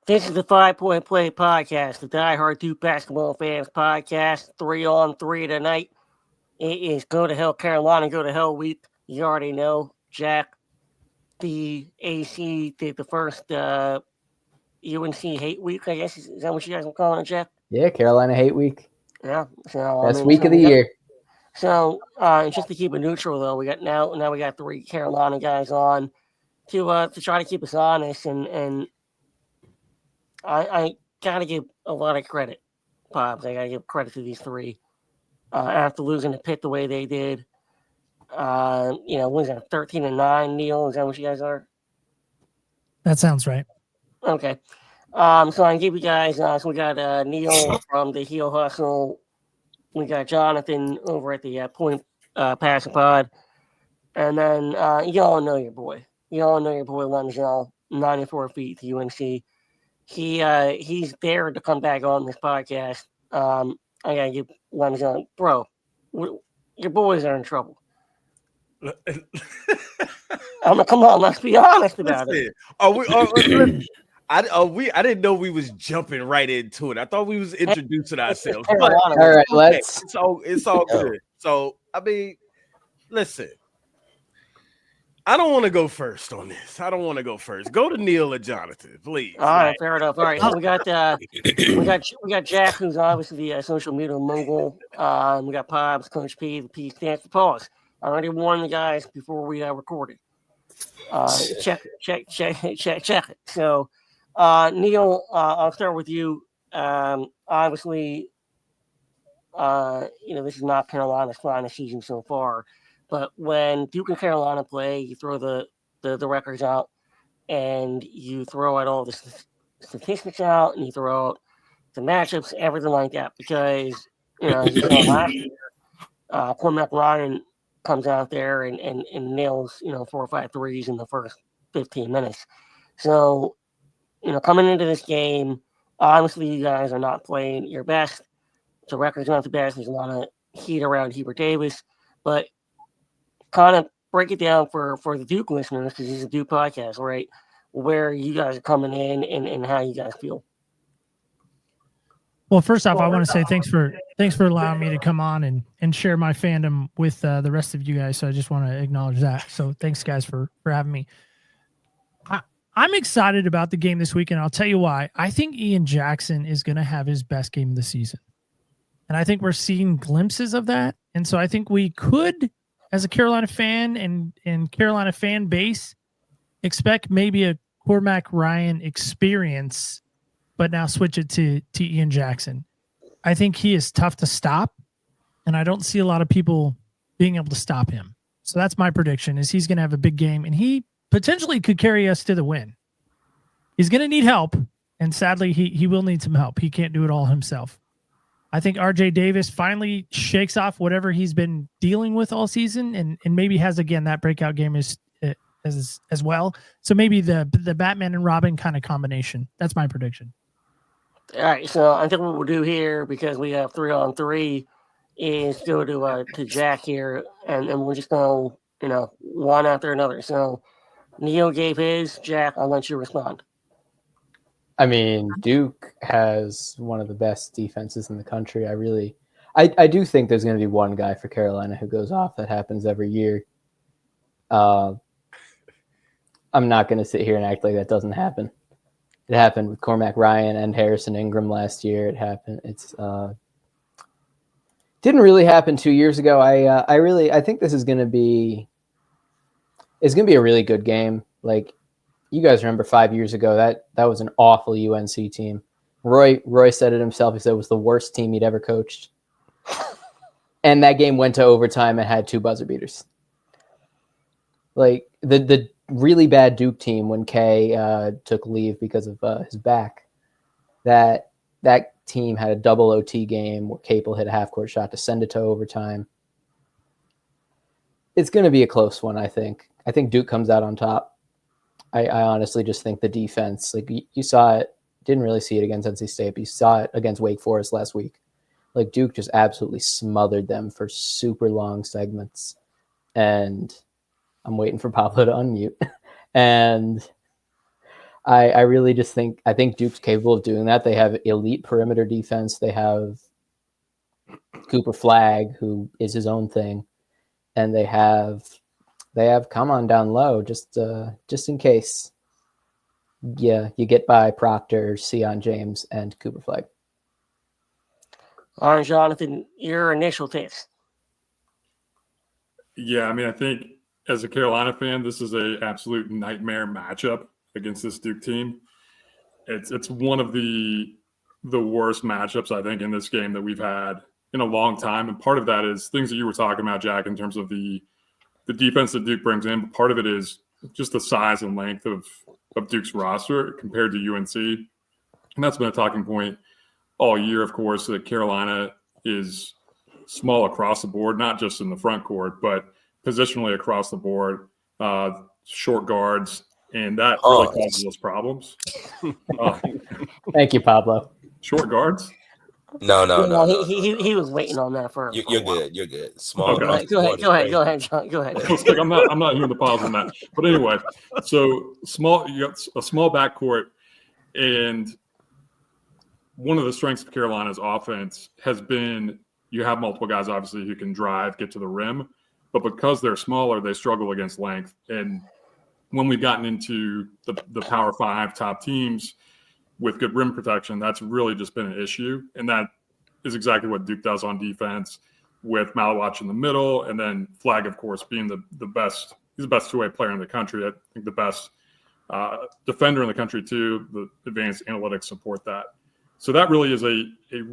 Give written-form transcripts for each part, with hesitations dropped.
This is the 5 Point Play podcast, the Die Hard Duke basketball fans podcast. 3-on-3 tonight. It is Go to Hell Carolina, Go to Hell week. You already know Jack, the AC, did the first UNC hate week, I guess. Is that what you guys are calling it, Jack? Yeah, Carolina Hate Week. Yeah. So Best week of the year. So just to keep it neutral, though, we got now we got 3 Carolina guys on to try to keep us honest, and I gotta give a lot of credit, Pops. I gotta give credit to these 3 after losing to Pitt the way they did. What is that, 13-9? Neil, is that what you guys are? That sounds right. Okay. So I can give you guys. So we got Neil from the Heel Hustle. We got Jonathan over at the Point Passing Pod, and then y'all know your boy. Y'all know your boy Lenzel, 94 feet to UNC. He's dared to come back on this podcast. I gotta give Lenzel, bro. Your boys are in trouble. Come on, let's be honest about it. I didn't know we was jumping right into it. I thought we was introducing ourselves. But, all right, let's. It's all good. So I mean, listen. I don't want to go first on this. I don't want to go first. Go to Neil or Jonathan, please. All right, fair enough. All right, so we got Jack, who's obviously the social media mogul. We got Pops, Coach P. The P stands for pause. I already warned the guys before we recorded. Check it. So, Neil, I'll start with you. Obviously, this is not Carolina's finest season so far, but when Duke and Carolina play, you throw the records out, and you throw out all the statistics out, and you throw out the matchups, everything like that, because as you saw last year, Cormac Ryan comes out there and nails 4 or 5 threes in the first 15 minutes. So, coming into this game, honestly, you guys are not playing your best. The record's not the best. There's a lot of heat around Hubert Davis, but kind of break it down for the Duke listeners, because this is a Duke podcast, right? Where you guys are coming in and how you guys feel. Well, first off, I want to say thanks for allowing me to come on and share my fandom with the rest of you guys. So I just want to acknowledge that. So thanks, guys, for having me. I'm excited about the game this week, and I'll tell you why. I think Ian Jackson is going to have his best game of the season. And I think we're seeing glimpses of that. And so I think we could, as a Carolina fan and Carolina fan base, expect maybe a Cormac Ryan experience, but now switch it to Ian Jackson. I think he is tough to stop, and I don't see a lot of people being able to stop him. So that's my prediction, is he's going to have a big game, and he potentially could carry us to the win. He's going to need help, and sadly, he will need some help. He can't do it all himself. I think RJ Davis finally shakes off whatever he's been dealing with all season, and maybe has, again, that breakout game as well. So maybe the Batman and Robin kind of combination. That's my prediction. All right, so I think what we'll do here, because we have 3-on-3, is go to Jack here, and we're just going to, one after another. So Neil gave his. Jack, I'll let you respond. I mean, Duke has one of the best defenses in the country. I do think there's going to be one guy for Carolina who goes off. That happens every year. I'm not going to sit here and act like that doesn't happen. It happened with Cormac Ryan and Harrison Ingram last year. It happened. Didn't really happen 2 years ago. I think this is going to be. It's going to be a really good game. Like, you guys remember 5 years ago, that was an awful UNC team. Roy said it himself. He said it was the worst team he'd ever coached. And that game went to overtime and had 2 buzzer beaters. Like, the really bad Duke team, when Kay took leave because of his back, that team had a double OT game where Capel hit a half-court shot to send it to overtime. It's going to be a close one, I think. I think Duke comes out on top. I honestly just think the defense, like, you saw it, didn't really see it against NC State, but you saw it against Wake Forest last week. Like, Duke just absolutely smothered them for super long segments. And I'm waiting for Pablo to unmute. And I really just think Duke's capable of doing that. They have elite perimeter defense. They have Cooper Flagg, who is his own thing, and they have come on down low just in case. Yeah, you get by Proctor, Sion James, and Cooper Flagg. All right, Jonathan, your initial takes. Yeah, I mean, I think as a Carolina fan, this is an absolute nightmare matchup against this Duke team. It's one of the worst matchups, I think, in this game that we've had in a long time. And part of that is things that you were talking about, Jack, in terms of the defense that Duke brings in. But part of it is just the size and length of Duke's roster compared to UNC. And that's been a talking point all year, of course, that Carolina is small across the board, not just in the front court, but positionally across the board, short guards, and that really causes us problems. Thank you, Pablo. Short guards? No. He was waiting on that for. You're good. You're good. Small. Okay. Go ahead, John. Go ahead. Like, I'm not hearing the pause on that. But anyway, so small. You got a small backcourt, and one of the strengths of Carolina's offense has been you have multiple guys, obviously, who can drive, get to the rim, but because they're smaller, they struggle against length. And when we've gotten into the Power 5 top teams with good rim protection, that's really just been an issue. And that is exactly what Duke does on defense with Malawach in the middle, and then Flagg, of course, being the best. He's the best two-way player in the country. I think the best defender in the country, too. The advanced analytics support that. So that really is a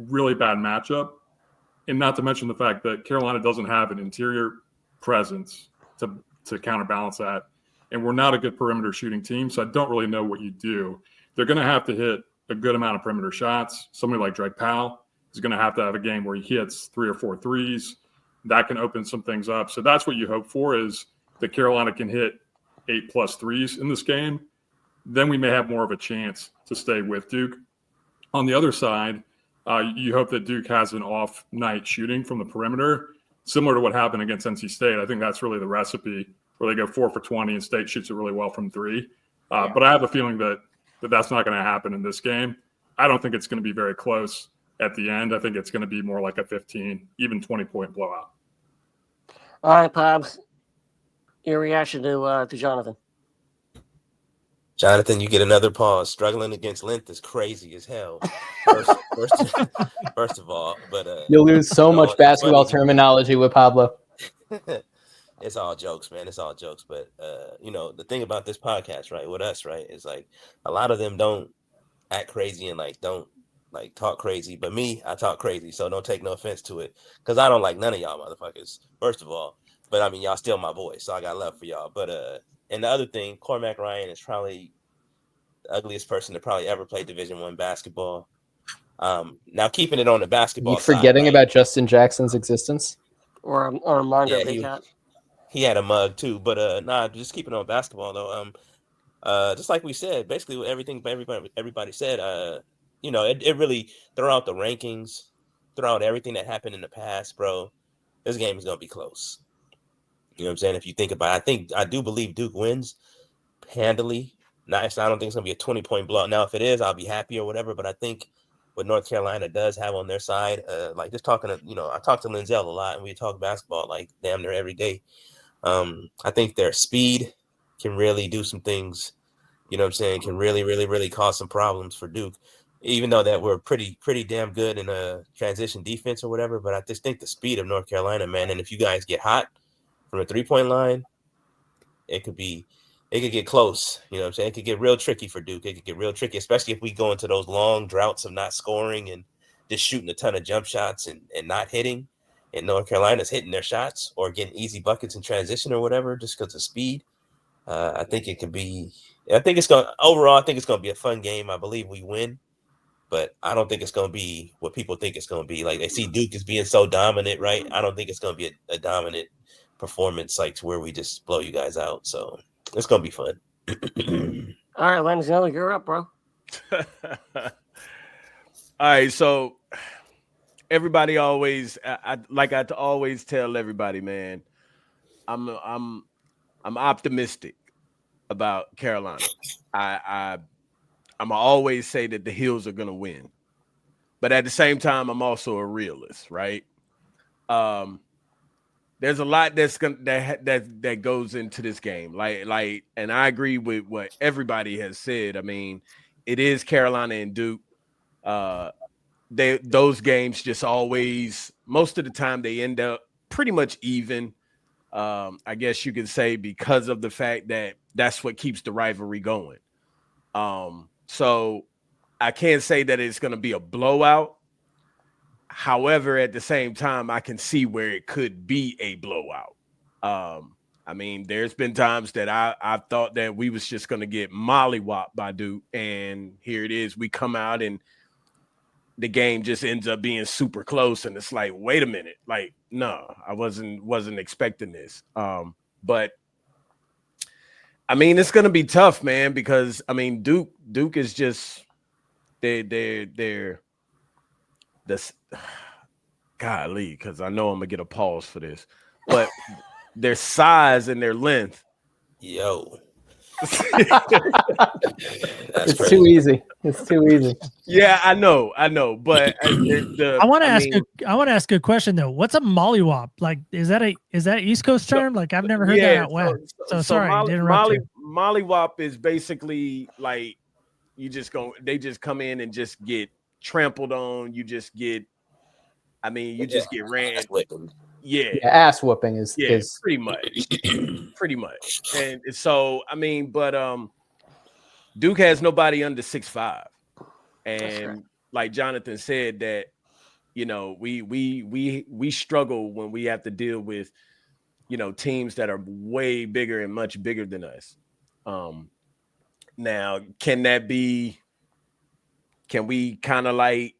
really bad matchup. And not to mention the fact that Carolina doesn't have an interior presence to counterbalance that. And we're not a good perimeter shooting team, so I don't really know what you do. They're going to have to hit a good amount of perimeter shots. Somebody like Drake Powell is going to have a game where he hits 3 or 4 threes. That can open some things up. So that's what you hope for, is that Carolina can hit 8+ threes in this game. Then we may have more of a chance to stay with Duke. On the other side, you hope that Duke has an off night shooting from the perimeter, similar to what happened against NC State. I think that's really the recipe, where they go 4 for 20 and State shoots it really well from 3. But I have a feeling that that's not going to happen in this game. I don't think it's going to be very close at the end. I think it's going to be more like a 15, even 20-point blowout. All right, Pops, your reaction to Jonathan. Jonathan, you get another pause. Struggling against length is crazy as hell. First of all, but you'll lose so much basketball terminology with Pablo. It's all jokes, man. It's all jokes. But the thing about this podcast, right, with us, right, is like a lot of them don't act crazy and don't talk crazy. But me, I talk crazy, so don't take no offense to it, because I don't like none of y'all motherfuckers. First of all, but I mean, y'all still my boys, so I got love for y'all. But and the other thing, Cormac Ryan is probably the ugliest person to probably ever play Division I basketball. Now keeping it on the basketball you forgetting side, right? about Justin Jackson's existence, or Armando Breakout. He had a mug too, but just keeping on basketball though. Just like we said, basically everything everybody said. It really, throughout the rankings, throughout everything that happened in the past, bro, this game is gonna be close. You know what I'm saying? If you think about it, I do believe Duke wins handily. I don't think it's gonna be a 20-point blowout. Now, if it is, I'll be happy or whatever. But I think what North Carolina does have on their side, just talking to, I talk to Linzel a lot, and we talk basketball like damn near every day. I think their speed can really do some things. You know what I'm saying? Can really, really, really cause some problems for Duke. Even though that we're pretty damn good in a transition defense or whatever, but I just think the speed of North Carolina, man. And if you guys get hot from a 3-point line, it could get close. You know what I'm saying? It could get real tricky for Duke. It could get real tricky, especially if we go into those long droughts of not scoring and just shooting a ton of jump shots and not hitting. And North Carolina's hitting their shots or getting easy buckets in transition or whatever, just because of speed. I think it's going to be a fun game. I believe we win. But I don't think it's going to be what people think it's going to be. Like, they see Duke as being so dominant, right? I don't think it's going to be a dominant performance like to where we just blow you guys out. So it's going to be fun. All right, Lenzel, you're up, bro. All right, so everybody always, I always tell everybody, man, I'm optimistic about Carolina. I'm always say that the Heels are gonna win, but at the same time, I'm also a realist, right? There's a lot that goes into this game, like, and I agree with what everybody has said. I mean, it is Carolina and Duke. Those games just always, most of the time, they end up pretty much even. I guess you could say because of the fact that that's what keeps the rivalry going. So I can't say that it's going to be a blowout. However, at the same time, I can see where it could be a blowout. I mean, there's been times that I thought that we was just going to get mollywopped by Duke, and here it is. We come out and the game just ends up being super close, and it's like, wait a minute, like, no, I wasn't expecting this. But I mean, it's going to be tough, man, because I mean, Duke is just they're this. Golly, because I know I'm gonna get a pause for this, but their size and their length. Yo, It's crazy. Too easy. It's too easy. Yeah, I know, but I want to ask a question though. What's a mollywop? Like, is that East Coast term? Like, I've never heard that out west. So sorry, mollywop is basically like they just come in and just get trampled on. You just get. I mean, you just get ran. Yeah, ass whooping is pretty much. And so, I mean, but Duke has nobody under 6'5", and like Jonathan said, that we struggle when we have to deal with teams that are way bigger and much bigger than us. Now, can we kind of like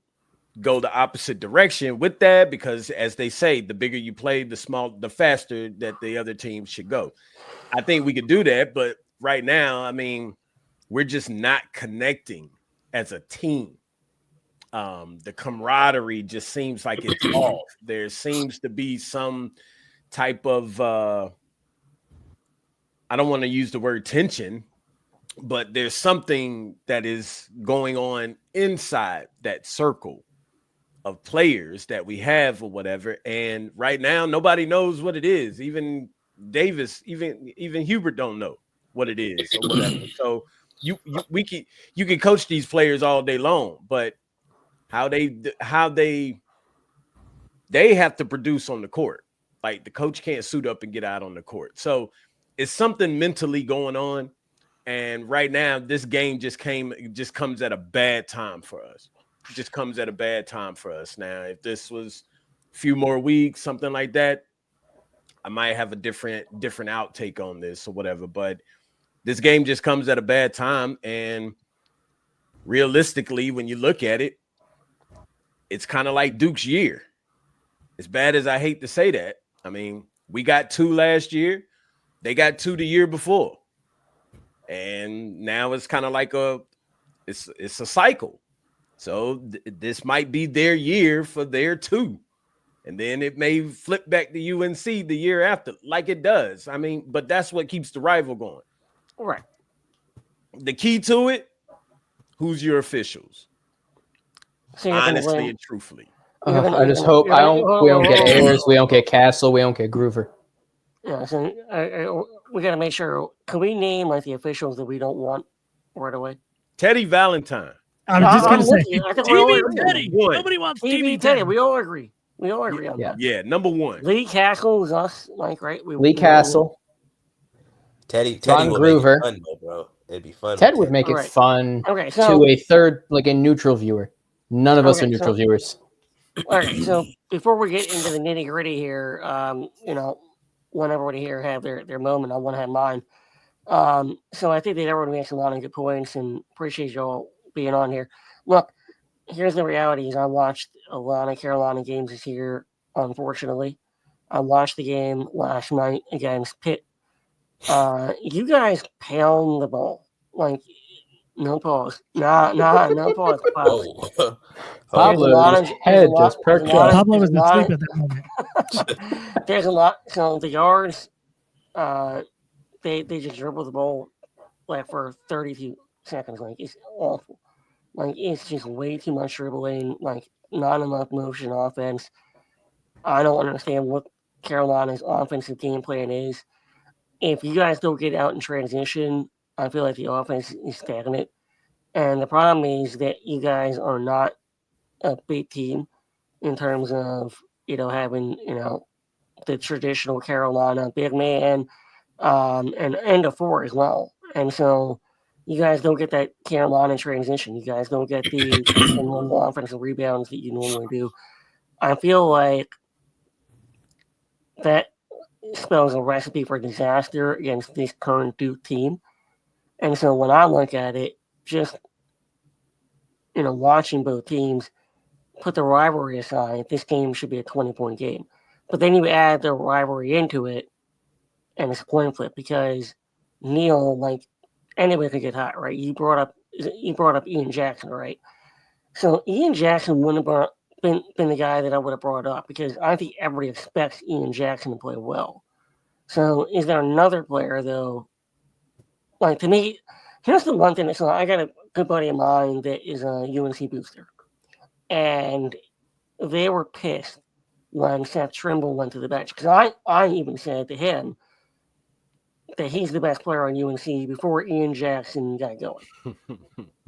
go the opposite direction with that? Because as they say, the bigger you play, the faster that the other team should go. I think we could do that, but right now, I mean, we're just not connecting as a team. The camaraderie just seems like it's off. There seems to be some type of I don't want to use the word tension, but there's something that is going on inside that circle of players that we have or whatever. And right now, nobody knows what it is. Even Davis, even Hubert don't know what it is or whatever. So you can coach these players all day long, but how they have to produce on the court. Like, the coach can't suit up and get out on the court. So it's something mentally going on. And right now, this game just comes at a bad time for us. Just comes at a bad time for us. Now, if this was a few more weeks, something like that, I might have a different outtake on this or whatever. But this game just comes at a bad time. And realistically, when you look at it, it's kind of like Duke's year. As bad as I hate to say that, I mean, we got 2 last year. They got 2 the year before. And now it's kind of like it's a cycle. So this might be their year for their 2. And then it may flip back to UNC the year after, like it does. I mean, but that's what keeps the rival going. Right. The key to it, who's your officials? So honestly and truthfully. I just hope we don't get Ayers, we don't get Castle, we don't get Groover. Yeah, so we got to make sure. Can we name like the officials that we don't want right away? Teddy Valentine. I was just going to say, TV Teddy. Nobody wants TV Teddy. We all agree. On that. Yeah, number 1. Lee Castle was us, like, right? Lee Castle. Teddy Ron Groover. Fun, though, bro. It'd be fun. Ted would make it fun to a third, like a neutral viewer. None of us are neutral viewers. All right, so before we get into the nitty gritty here, want everybody here have their moment. I want to have mine. So I think that everyone makes a lot of good points, and appreciate y'all being on here. Look, here's the reality: is I watched a lot of Carolina games this year. Unfortunately, I watched the game last night against Pitt. You guys pound the ball like no pause. No pause. Pablo's head just perked up. Pablo was asleep at that moment. There's a lot. So the yards, they just dribble the ball like for 30 feet. seconds. Like, it's awful. Like, it's just way too much dribbling. Like, not enough motion offense. I don't understand what Carolina's offensive game plan is. If you guys don't get out in transition, I feel like the offense is stagnant. And the problem is that you guys are not a big team in terms of, having, the traditional Carolina big man and a four as well. And so you guys don't get that Carolina transition. You guys don't get the normal offensive rebounds that you normally do. I feel like that spells a recipe for disaster against this current Duke team. And so when I look at it, just, watching both teams, put the rivalry aside, this game should be a 20-point game. But then you add the rivalry into it, and it's a coin flip because Neil, like, anybody could get hot, right? You brought up Ian Jackson, right? So Ian Jackson wouldn't have been the guy that I would have brought up because I think everybody expects Ian Jackson to play well. So is there another player though? Like, to me, here's the one thing. So I got a good buddy of mine that is a UNC booster, and they were pissed when Seth Trimble went to the bench because I even said to him that he's the best player on UNC before Ian Jackson got going.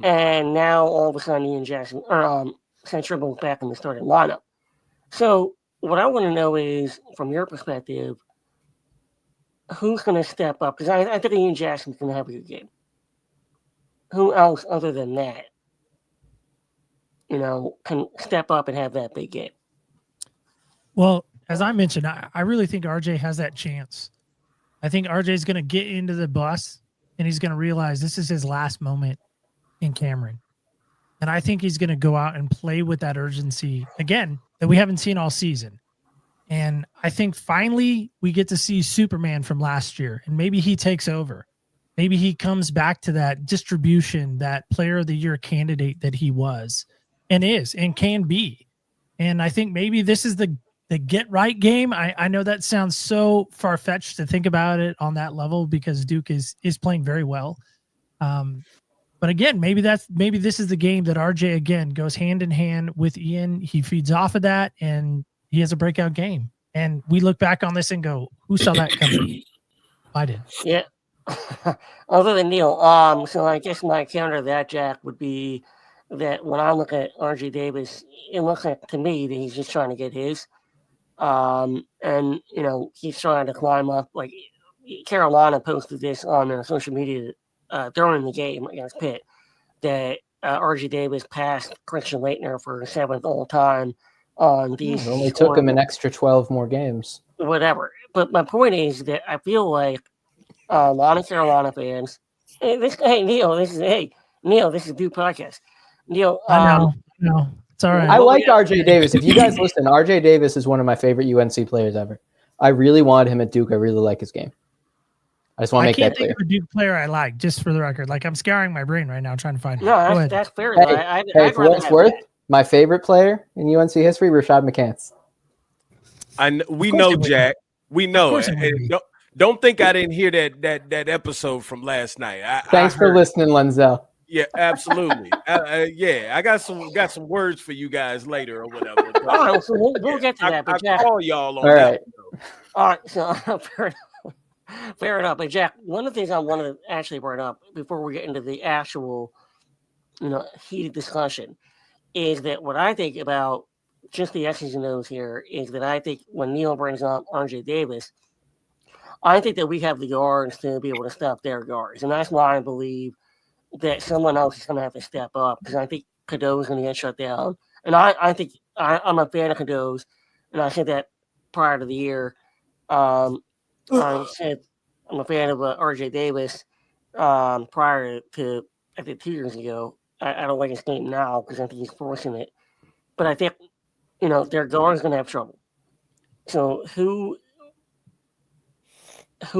And now all of a sudden Ian Jackson or Seth Trimble's back in the starting lineup. So what I want to know is, from your perspective, who's going to step up? Because I think Ian Jackson's going to have a good game. Who else other than that, can step up and have that big game? Well, as I mentioned, I really think RJ has that chance. I think RJ is going to get into the bus and he's going to realize this is his last moment in Cameron. And I think he's going to go out and play with that urgency again that we haven't seen all season. And I think finally we get to see Superman from last year, and maybe he takes over. Maybe he comes back to that distribution, that player of the year candidate that he was and is and can be. And I think maybe this is the get right game. I know that sounds so far-fetched to think about it on that level because Duke is playing very well. But again, maybe this is the game that RJ again goes hand in hand with Ian. He feeds off of that and he has a breakout game. And we look back on this and go, who saw that coming? I did. Yeah. Other than Neil. So I guess my counter to that, Jack, would be that when I look at RJ Davis, it looks like to me that he's just trying to get his. And he's trying to climb up. Like, Carolina posted this on their social media during the game against Pitt that RJ Davis passed Christian Laettner for 7th all time on these. It only took him an extra 12 more games. Whatever. But my point is that I feel like a lot of Carolina fans. Neil, this is Duke Podcast. Neil, I know. It's all right. I like RJ Davis. If you guys listen, RJ Davis is one of my favorite UNC players ever. I really wanted him at Duke. I really like his game. I just want to make that clear. I can't think of a Duke player I like, just for the record. Like, I'm scouring my brain right now trying to find him. No, that's fair. Hey, for what it's worth, my favorite player in UNC history, Rashad McCants. We know, Jack. We know it. Don't think I didn't hear that episode from last night. Thanks for listening, Lenzel. Yeah, absolutely. I got some words for you guys later or whatever. Oh, so we'll get to that. But Jack, I'll call y'all on all that. Right. All right. So fair enough. But Jack, one of the things I wanted to actually bring up before we get into the actual, heated discussion is that what I think about just the X's and O's here is that I think when Neil brings up RJ Davis, I think that we have the guards to be able to stop their guards. And that's why I believe that someone else is going to have to step up because I think Cadeau is going to get shut down. And I think I'm a fan of Cadeau's, and I said that prior to the year. I said I'm a fan of RJ Davis prior to, I think, 2 years ago. I don't like his game now because I think he's forcing it. But I think, their guard's going to have trouble. So who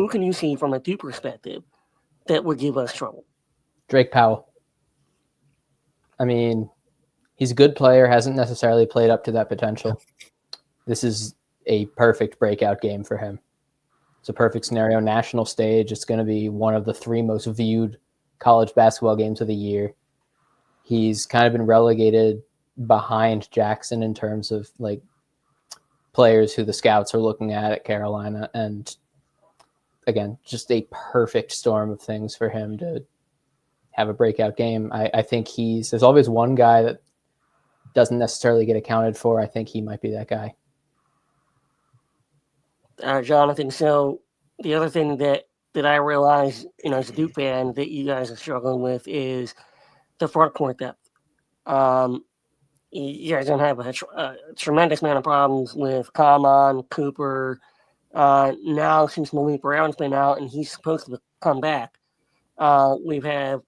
can you see from a Duke perspective that would give us trouble? Drake Powell. I mean, he's a good player, hasn't necessarily played up to that potential. This is a perfect breakout game for him. It's a perfect scenario. National stage. It's going to be one of the 3 most viewed college basketball games of the year. He's kind of been relegated behind Jackson in terms of like players who the scouts are looking at Carolina. And again, just a perfect storm of things for him to have a breakout game. I think there's always one guy that doesn't necessarily get accounted for. I think he might be that guy. Jonathan, so the other thing that I realize, as a Duke fan, that you guys are struggling with is the front court depth. You guys don't have a tremendous amount of problems with Common, Cooper. Now, since Malik Brown's been out and he's supposed to come back, we've had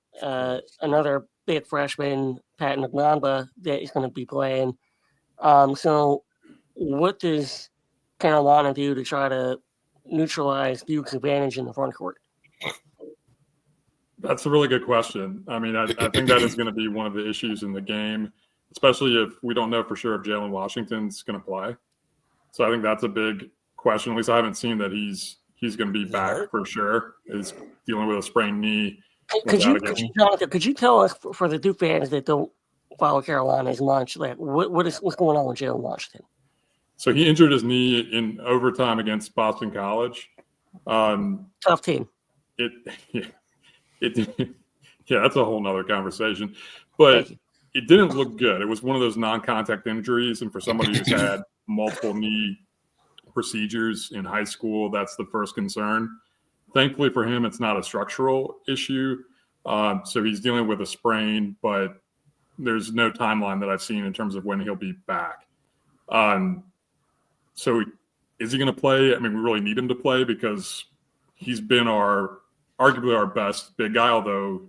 another big freshman, Pat Ngbamba, that is going to be playing. So what does Carolina do to try to neutralize Duke's advantage in the front court? That's a really good question. I mean, I think that is going to be one of the issues in the game, especially if we don't know for sure if Jalen Washington's going to play. So I think that's a big question. At least I haven't seen that he's going to be back for sure. He's dealing with a sprained knee. Jonathan, could you tell us, for the Duke fans that don't follow Carolina as much, like what's going on with Jalen Washington? So he injured his knee in overtime against Boston College. Tough team. Yeah, that's a whole nother conversation. But it didn't look good. It was one of those non-contact injuries, and for somebody who's had multiple knee procedures in high school, that's the first concern. Thankfully for him, it's not a structural issue. So he's dealing with a sprain, but there's no timeline that I've seen in terms of when he'll be back. So is he going to play? I mean, we really need him to play because he's been arguably our best big guy, although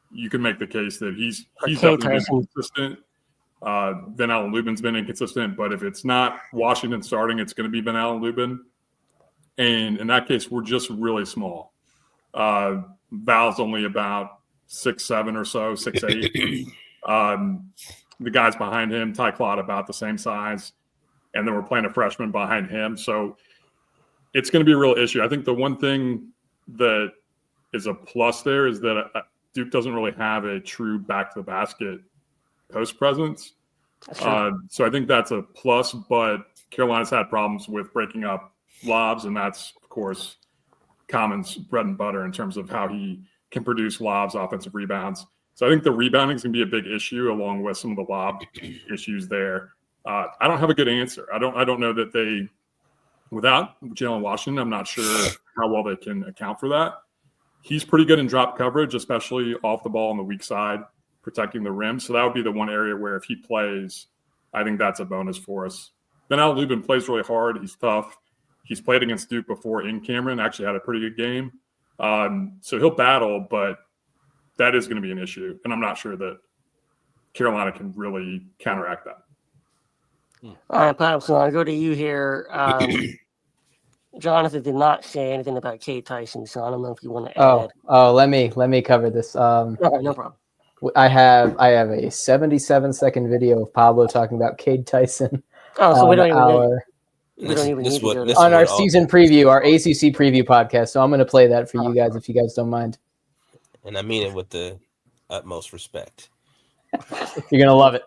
you can make the case that he's definitely been inconsistent. Van Allen Lubin's been inconsistent, but if it's not Washington starting, it's going to be Van Allen Lubin. And in that case, we're just really small. Val's only about 6'7" or so, 6'8". The guys behind him, Ty Clott, about the same size. And then we're playing a freshman behind him. So it's going to be a real issue. I think the one thing that is a plus there is that Duke doesn't really have a true back-to-the-basket post presence. So I think that's a plus, but Carolina's had problems with breaking up lobs, and that's, of course, Common's bread and butter in terms of how he can produce lobs, offensive rebounds. So I think the rebounding is going to be a big issue along with some of the lob issues there. I don't have a good answer. I don't know that without Jalen Washington, I'm not sure how well they can account for that. He's pretty good in drop coverage, especially off the ball on the weak side, protecting the rim. So that would be the one area where if he plays, I think that's a bonus for us. Then Al Lubin plays really hard. He's tough. He's played against Duke before in Cameron, actually had a pretty good game. So he'll battle, but that is going to be an issue. And I'm not sure that Carolina can really counteract that. All right, Pop, so I'll go to you here. Jonathan did not say anything about Cade Tyson, so I don't know if you want to add. Let me cover this. No problem. I have a 77-second video of Pablo talking about Cade Tyson. Oh, so we don't even need to go to on our season preview, our ACC preview podcast. So I'm going to play that for you guys if you guys don't mind. And I mean it with the utmost respect. You're going to love it.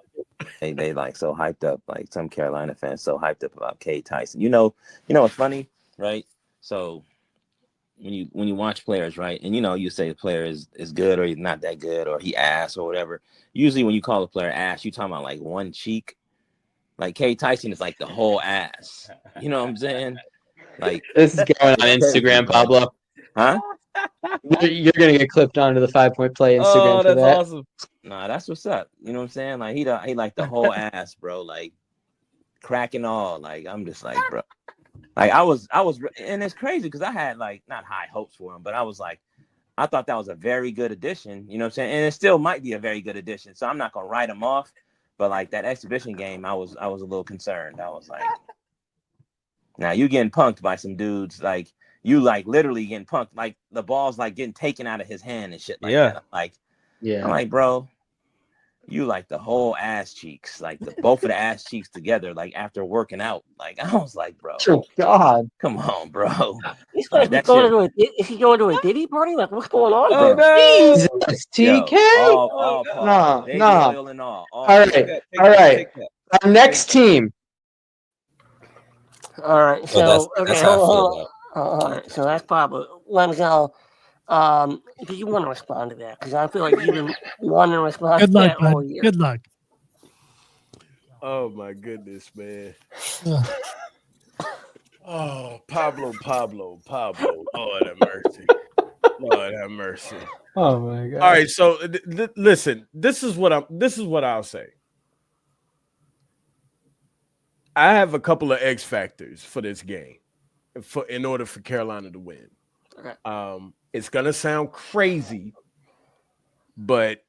They like so hyped up, like some Carolina fans so hyped up about Cade Tyson. You know what's funny, right? So when you watch players, right, and you say the player is good or he's not that good or he ass or whatever. Usually when you call a player ass, you talking about like one cheek. Like Cade Tyson is like the whole ass. You know what I'm saying? Like this is going on Instagram, Pablo. Huh? You're gonna get clipped onto the 5-point play Instagram. Oh, that's for that. awesome. Nah, that's what's up. You know what I'm saying? Like he like the whole ass, bro. Like cracking all. Like I'm just like, bro. Like I was, and it's crazy because I had like not high hopes for him, but I was like, I thought that was a very good addition. You know what I'm saying? And it still might be a very good addition. So I'm not gonna write him off. But like that exhibition game, I was a little concerned. I was like, now you getting punked by some dudes, like you like literally getting punked, like the ball's like getting taken out of his hand and shit like that. Like, yeah, I'm like, bro, You like the whole ass cheeks, like both of the ass cheeks together, like after working out. Like I was like, bro, Oh God. come on, bro. He's Like supposed to be that going shit. to is he going to a Diddy party? Like what's going on Oh there? no! Jesus, TK. Yo, all No, pause, baby no. oil and all. All right, all right. Our next team. All right, Well, so that's okay, how I hold feel on. All right, so that's Pablo. Lemzel, do you want to respond to that? Because I feel like you've been wanting to respond Good to luck, that bud. all year. Good luck. Oh my goodness, man. Ugh. Oh, Pablo. Lord have mercy. Lord have mercy. Oh my God. All right, so listen. This is what I'll say. I have a couple of X factors for this game, in order for Carolina to win. Okay. It's gonna sound crazy, but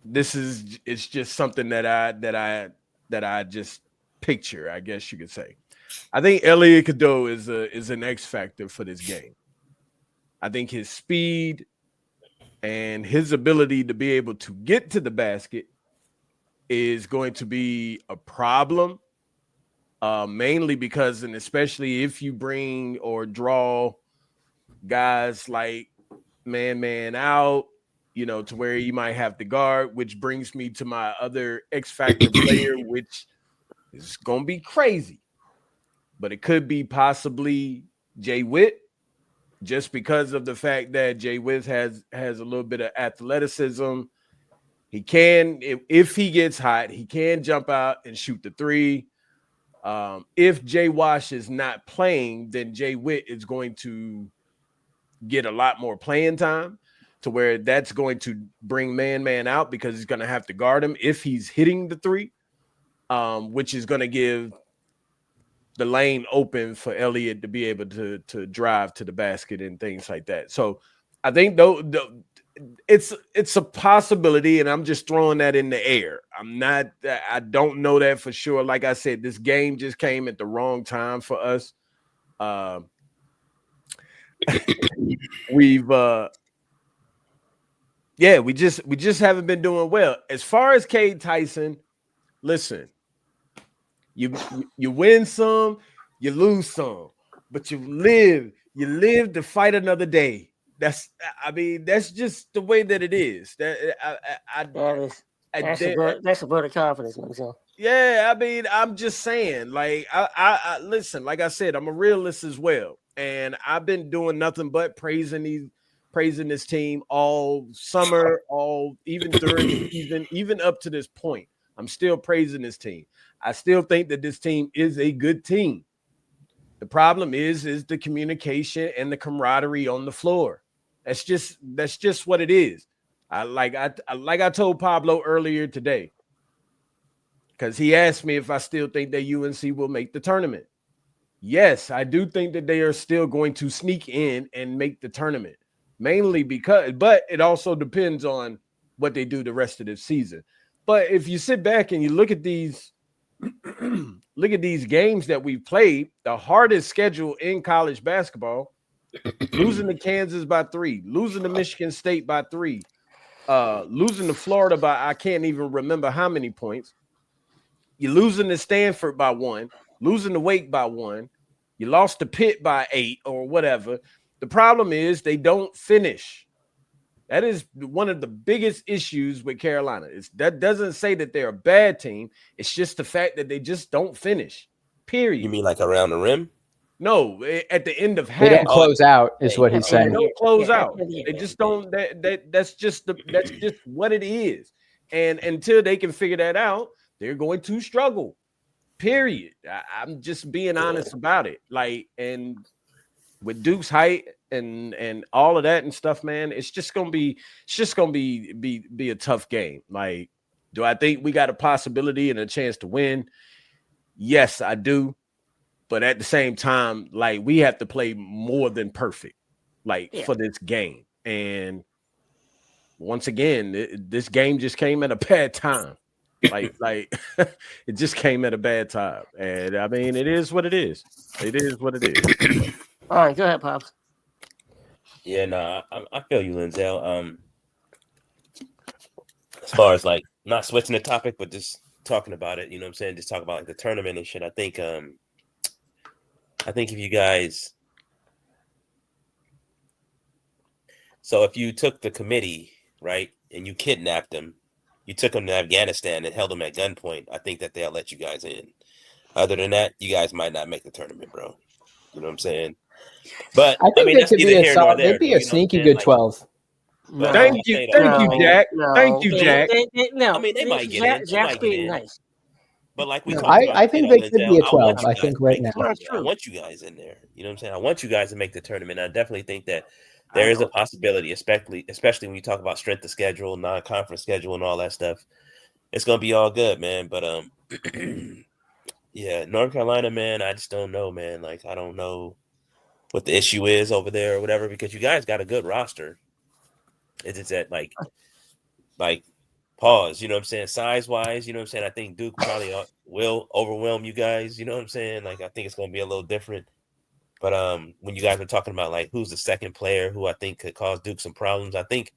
it's just something that I just picture, I guess you could say. I think Elliot Cadeau is an X factor for this game. I think his speed and his ability to be able to get to the basket is going to be a problem, mainly because, and especially if you bring or draw guys like man out, to where you might have to guard, which brings me to my other X factor player, which is going to be crazy, but it could be possibly Jay Witt, just because of the fact that Jay Witt has a little bit of athleticism. He can, if he gets hot, he can jump out and shoot the three. If Jay Wash is not playing, then Jay Witt is going to get a lot more playing time, to where that's going to bring man out, because he's going to have to guard him if he's hitting the three, which is going to give the lane open for Elliott to be able to drive to the basket and things like that. So I think though it's a possibility, and I'm just throwing that in the air. I don't know that for sure. Like I said, this game just came at the wrong time for us. We just haven't been doing well. As far as Cade Tyson, listen, you win some, you lose some, but you live to fight another day. That's just the way that it is. That's a vote of confidence, myself. Yeah, I mean, I'm just saying, like, I listen, like I said, I'm a realist as well. And I've been doing nothing but praising this team all summer, even during the season, even up to this point. I'm still praising this team. I still think that this team is a good team. The problem is the communication and the camaraderie on the floor. That's just what it is. I told Pablo earlier today, because he asked me if I still think that UNC will make the tournament. Yes, I do think that they are still going to sneak in and make the tournament, mainly but it also depends on what they do the rest of the season. But if you sit back and you look at these games that we've played, the hardest schedule in college basketball, losing to Kansas by 3, losing to Michigan State by 3, losing to Florida by I can't even remember how many points. You're losing to Stanford by 1, losing to Wake by 1. You lost to Pitt by 8 or whatever. The problem is they don't finish. That is one of the biggest issues with Carolina. That doesn't say that they're a bad team. It's just the fact that they just don't finish, period. You mean like around the rim? No, at the end of half. They don't close out, is what he's saying. They don't close out. They just don't. That's just what it is. And until they can figure that out, they're going to struggle. Period. I'm just being honest about it. Like, and with Duke's height and all of that and stuff, man, it's just gonna be a tough game. Like, do I think we got a possibility and a chance to win? Yes, I do. But at the same time, like, we have to play more than perfect, for this game. And once again, this game just came at a bad time. Like it just came at a bad time. And I mean, it is what it is. It is what it is. All right, go ahead, Pops. Yeah, no, I feel you, Linzel. As far as like not switching the topic, but just talking about it. You know what I'm saying? Just talk about like the tournament and shit. I think if you guys, so if you took the committee, right, and you kidnapped them, you took them to Afghanistan and held them at gunpoint, I think that they'll let you guys in. Other than that, you guys might not make the tournament, bro. You know what I'm saying? But I think they that's could neither be a here nor solid. there. They'd be Though, a you know what I'm sneaky saying? good Like, 12. No, Thank you, Jack. no, Thank you, Jack. No, I mean, they might get in. They Jack's might get being in. nice. But like we No. talked about, I think they could be a I 12. want you I guys think to right make the now. Not tournament. I true. want you guys in there. You know what I'm saying? I want you guys to make the tournament. I definitely think that there is a possibility, especially when you talk about strength of schedule, non-conference schedule, and all that stuff. It's gonna be all good, man. But yeah, North Carolina, man, I just don't know, man. Like, I don't know what the issue is over there or whatever, because you guys got a good roster. It's just that like pause, you know what I'm saying? Size wise, you know what I'm saying? I think Duke probably will overwhelm you guys, you know what I'm saying? Like, I think it's gonna be a little different. But when you guys were talking about like who's the second player who I think could cause Duke some problems, I think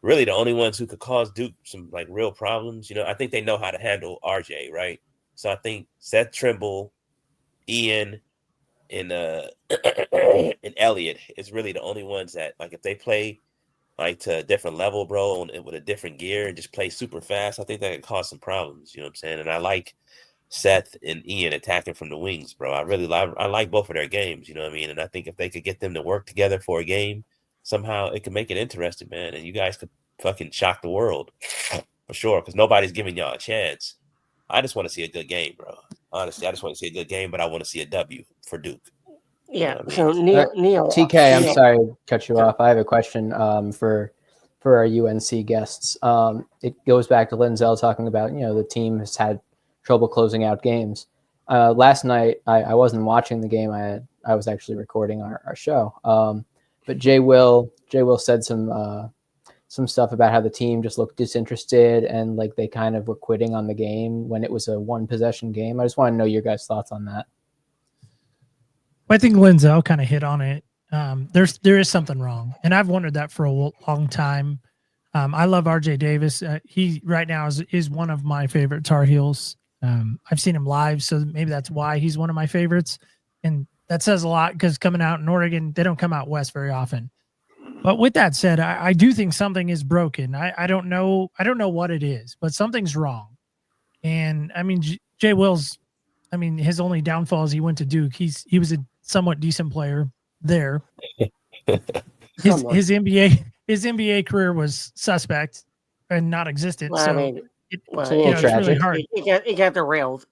really the only ones who could cause Duke some like real problems, you know, I think they know how to handle RJ, right? So I think Seth Trimble, Ian, and and Elliott is really the only ones that, like, if they play like to a different level, bro, and with a different gear and just play super fast, I think that could cause some problems. You know what I'm saying? And I like Seth and Ian attacking from the wings, bro. I like both of their games. You know what I mean? And I think if they could get them to work together for a game, somehow it could make it interesting, man. And you guys could fucking shock the world for sure, because nobody's giving y'all a chance. I just want to see a good game, bro. Honestly, I just want to see a good game, but I want to see a W for Duke. Yeah. You know what I So mean? Neil, TK, I'm Neil- sorry to cut you Sure. off. I have a question for our UNC guests. It goes back to Linzel talking about, the team has had trouble closing out games. Last night, I wasn't watching the game. I was actually recording our show. But Jay Will said some stuff about how the team just looked disinterested and like they kind of were quitting on the game when it was a one possession game. I just want to know your guys' thoughts on that. I think Linzel kind of hit on it. There is something wrong, and I've wondered that for a long time. I love RJ Davis. He right now is one of my favorite Tar Heels. I've seen him live, so maybe that's why he's one of my favorites, and that says a lot because coming out in Oregon, they don't come out west very often. But with that said, I do think something is broken. I don't know what it is, but something's wrong. And I mean, Jay Will's, his only downfall is he went to Duke. He was a somewhat decent player there. His NBA career was suspect and not existent. Well, So I mean, it's a little it's really tragic. hard. It got derailed.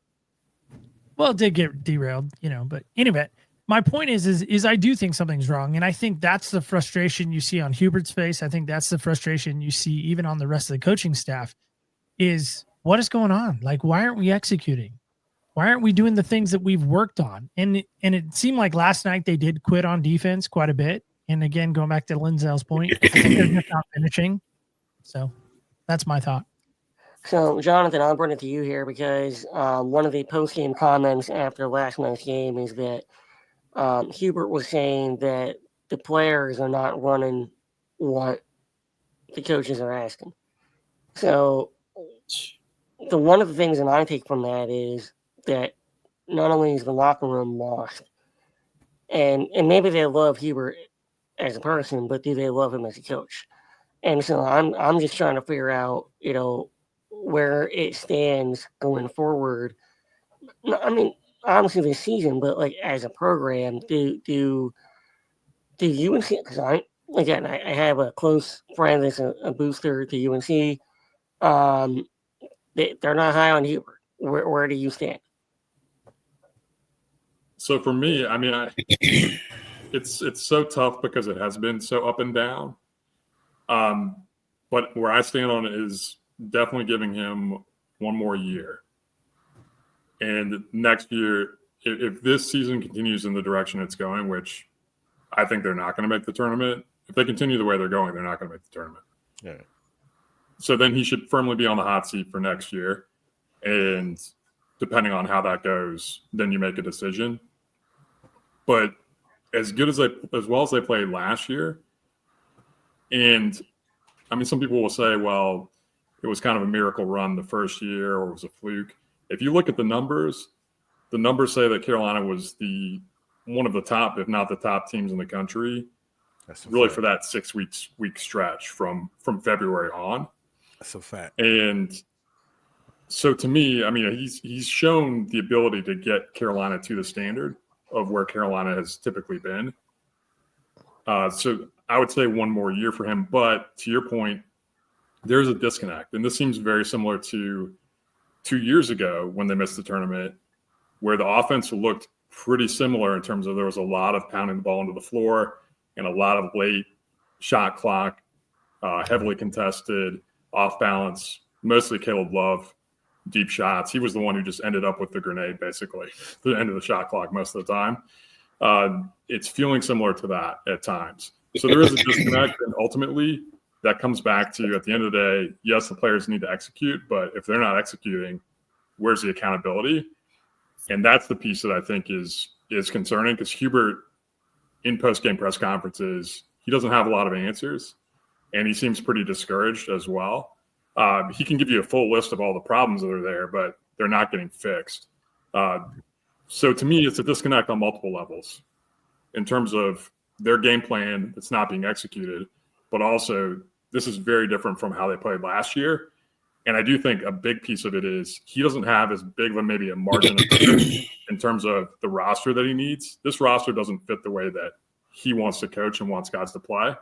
Well, it did get derailed, but anyway, my point is I do think something's wrong. And I think that's the frustration you see on Hubert's face. I think that's the frustration you see even on the rest of the coaching staff is what is going on? Like, why aren't we executing? Why aren't we doing the things that we've worked on? And it seemed like last night they did quit on defense quite a bit. And again, going back to Linzel's point, I think they're just not finishing. So that's my thought. So, Jonathan, I'll bring it to you here because one of the post-game comments after last night's game is that Hubert was saying that the players are not running what the coaches are asking. So, one of the things that I take from that is that not only is the locker room lost, and maybe they love Hubert as a person, but do they love him as a coach? And so I'm just trying to figure out, where it stands going forward. I mean, obviously this season, but like as a program, do UNC? Because I have a close friend that's a booster to UNC. They're not high on Hubert. Where do you stand? So for me, I mean, it's so tough because it has been so up and down. But where I stand on it is definitely giving him one more year. And next year, if this season continues in the direction it's going, which I think they're not going to make the tournament, if they continue the way they're going, they're not going to make the tournament. Yeah. So then he should firmly be on the hot seat for next year. And depending on how that goes, then you make a decision. But as well as they played last year, and I mean, some people will say, well, it was kind of a miracle run the first year or it was a fluke. If you look at the numbers say that Carolina was one of the top, if not the top teams in the country, really for that 6 week stretch from February on. That's a fact. And so to me, I mean, he's shown the ability to get Carolina to the standard of where Carolina has typically been. So I would say one more year for him. But to your point, there's a disconnect. And this seems very similar to 2 years ago when they missed the tournament, where the offense looked pretty similar in terms of there was a lot of pounding the ball into the floor and a lot of late shot clock, heavily contested, off balance, mostly Caleb Love, deep shots. He was the one who just ended up with the grenade, basically, the end of the shot clock most of the time. It's feeling similar to that at times. So there is a disconnect, and ultimately that comes back to, at the end of the day, yes, the players need to execute, but if they're not executing, where's the accountability? And that's the piece that I think is concerning, because Hubert, in post-game press conferences, he doesn't have a lot of answers, and he seems pretty discouraged as well. He can give you a full list of all the problems that are there, but they're not getting fixed. So to me, it's a disconnect on multiple levels in terms of their game plan that's not being executed, but also this is very different from how they played last year. And I do think a big piece of it is he doesn't have as big of maybe a margin of error in terms of the roster that he needs. This roster doesn't fit the way that he wants to coach and wants guys to play.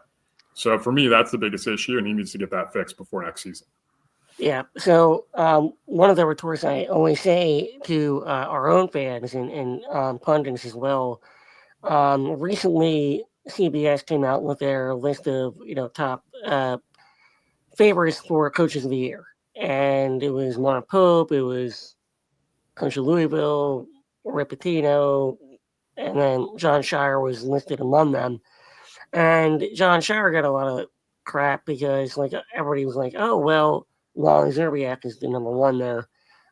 So for me, that's the biggest issue, and he needs to get that fixed before next season. Yeah. So one of the retorts I always say to our own fans and pundits as well, recently CBS came out with their list of top favorites for coaches of the year. And it was Mark Pope, it was Coach of Louisville, Repetino, and then John Shire was listed among them. And John Shire got a lot of crap because everybody was like, oh, well, Wally Zerbiak is the number one there.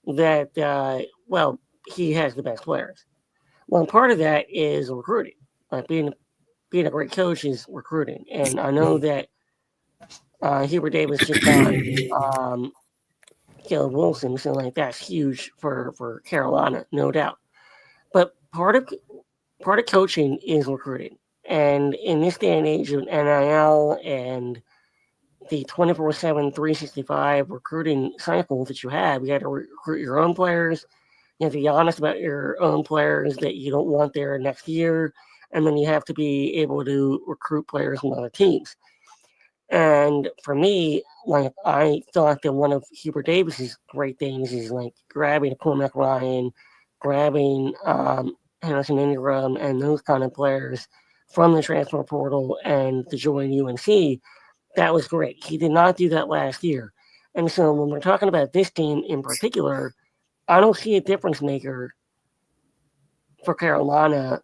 That, he has the best players. Well, part of that is recruiting. Like being a great coach is recruiting. And I know that Hubert Davis just got Caleb Wilson, so that's huge for Carolina, no doubt. But part of coaching is recruiting, and in this day and age of NIL and the 24/7, 365 recruiting cycle that you have, you got to recruit your own players. You have to be honest about your own players that you don't want there next year, and then you have to be able to recruit players from other teams. And for me, I thought that one of Hubert Davis's great things is grabbing a Cormac Ryan, grabbing Harrison Ingram, and those kind of players from the transfer portal and to join UNC. That was great. He did not do that last year. And so when we're talking about this team in particular, I don't see a difference maker for Carolina.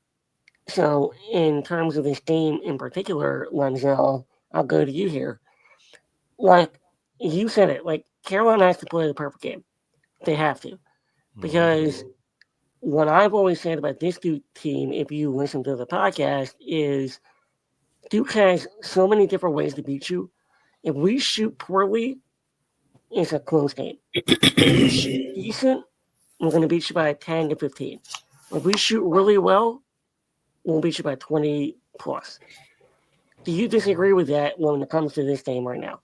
So in terms of this team in particular, Lenzel, I'll go to you here. Like you said it, Carolina has to play the perfect game. They have to. Because what I've always said about this Duke team, if you listen to the podcast, is Duke has so many different ways to beat you. If we shoot poorly, it's a close game. If we shoot decent, we're going to beat you by 10 to 15. If we shoot really well, we'll beat you by 20 plus. Do you disagree with that when it comes to this game right now?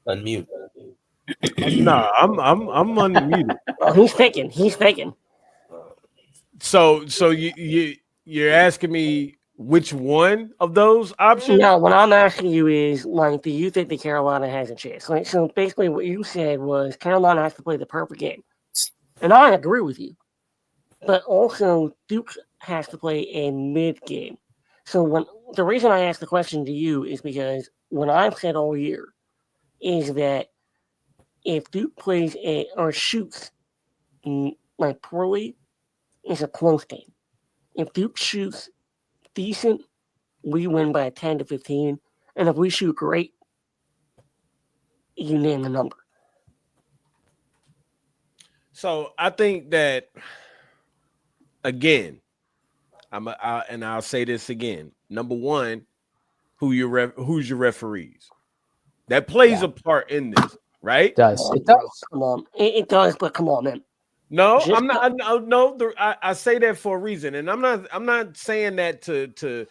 Unmute. No, I'm unmuted. Oh, he's thinking. So you're asking me which one of those options? No, what I'm asking you is, do you think that Carolina has a chance? So basically what you said was Carolina has to play the perfect game. And I agree with you. But also Duke has to play a mid game. So the reason I asked the question to you is because what I've said all year is that if Duke plays or shoots poorly, it's a close game. If Duke shoots decent, we win by 10 to 15. And if we shoot great, you name the number. So I think that, again, and I'll say this again. Number one, who's your referees. That plays a part in this, right? It does. It does. Come on. It does, but come on, man. No, Just I'm not. I say that for a reason, and I'm not saying that to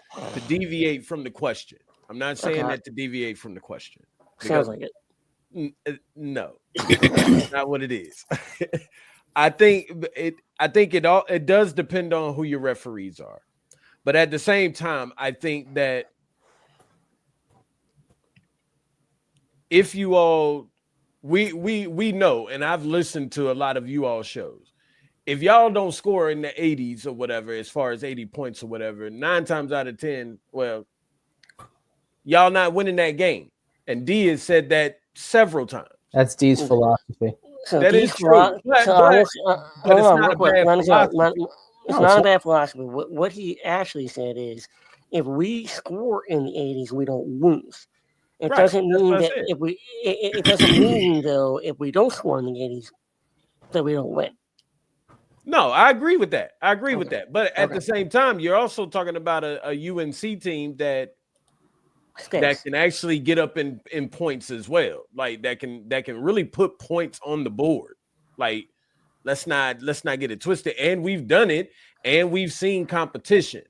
deviate from the question. I'm not saying that to deviate from the question. Sounds like it. No, that's not what it is. I think it does depend on who your referees are, but at the same time, I think that if you all, we know, and I've listened to a lot of you all shows. If y'all don't score in the 80s or whatever, as far as 80 points or whatever, 9 times out of 10, well, y'all not winning that game. And D has said that several times. That's D's philosophy. So That D's is true. But it's not a bad philosophy. It's not a bad philosophy. What he actually said is, if we score in the 80s, we don't lose. It doesn't mean that if we. It doesn't mean though if we don't score in the 80s that we don't win. No, I agree with that. But at the same time, you're also talking about a UNC team that can actually get up in points as well. Like that can really put points on the board. Like let's not get it twisted. And we've done it, and we've seen competition.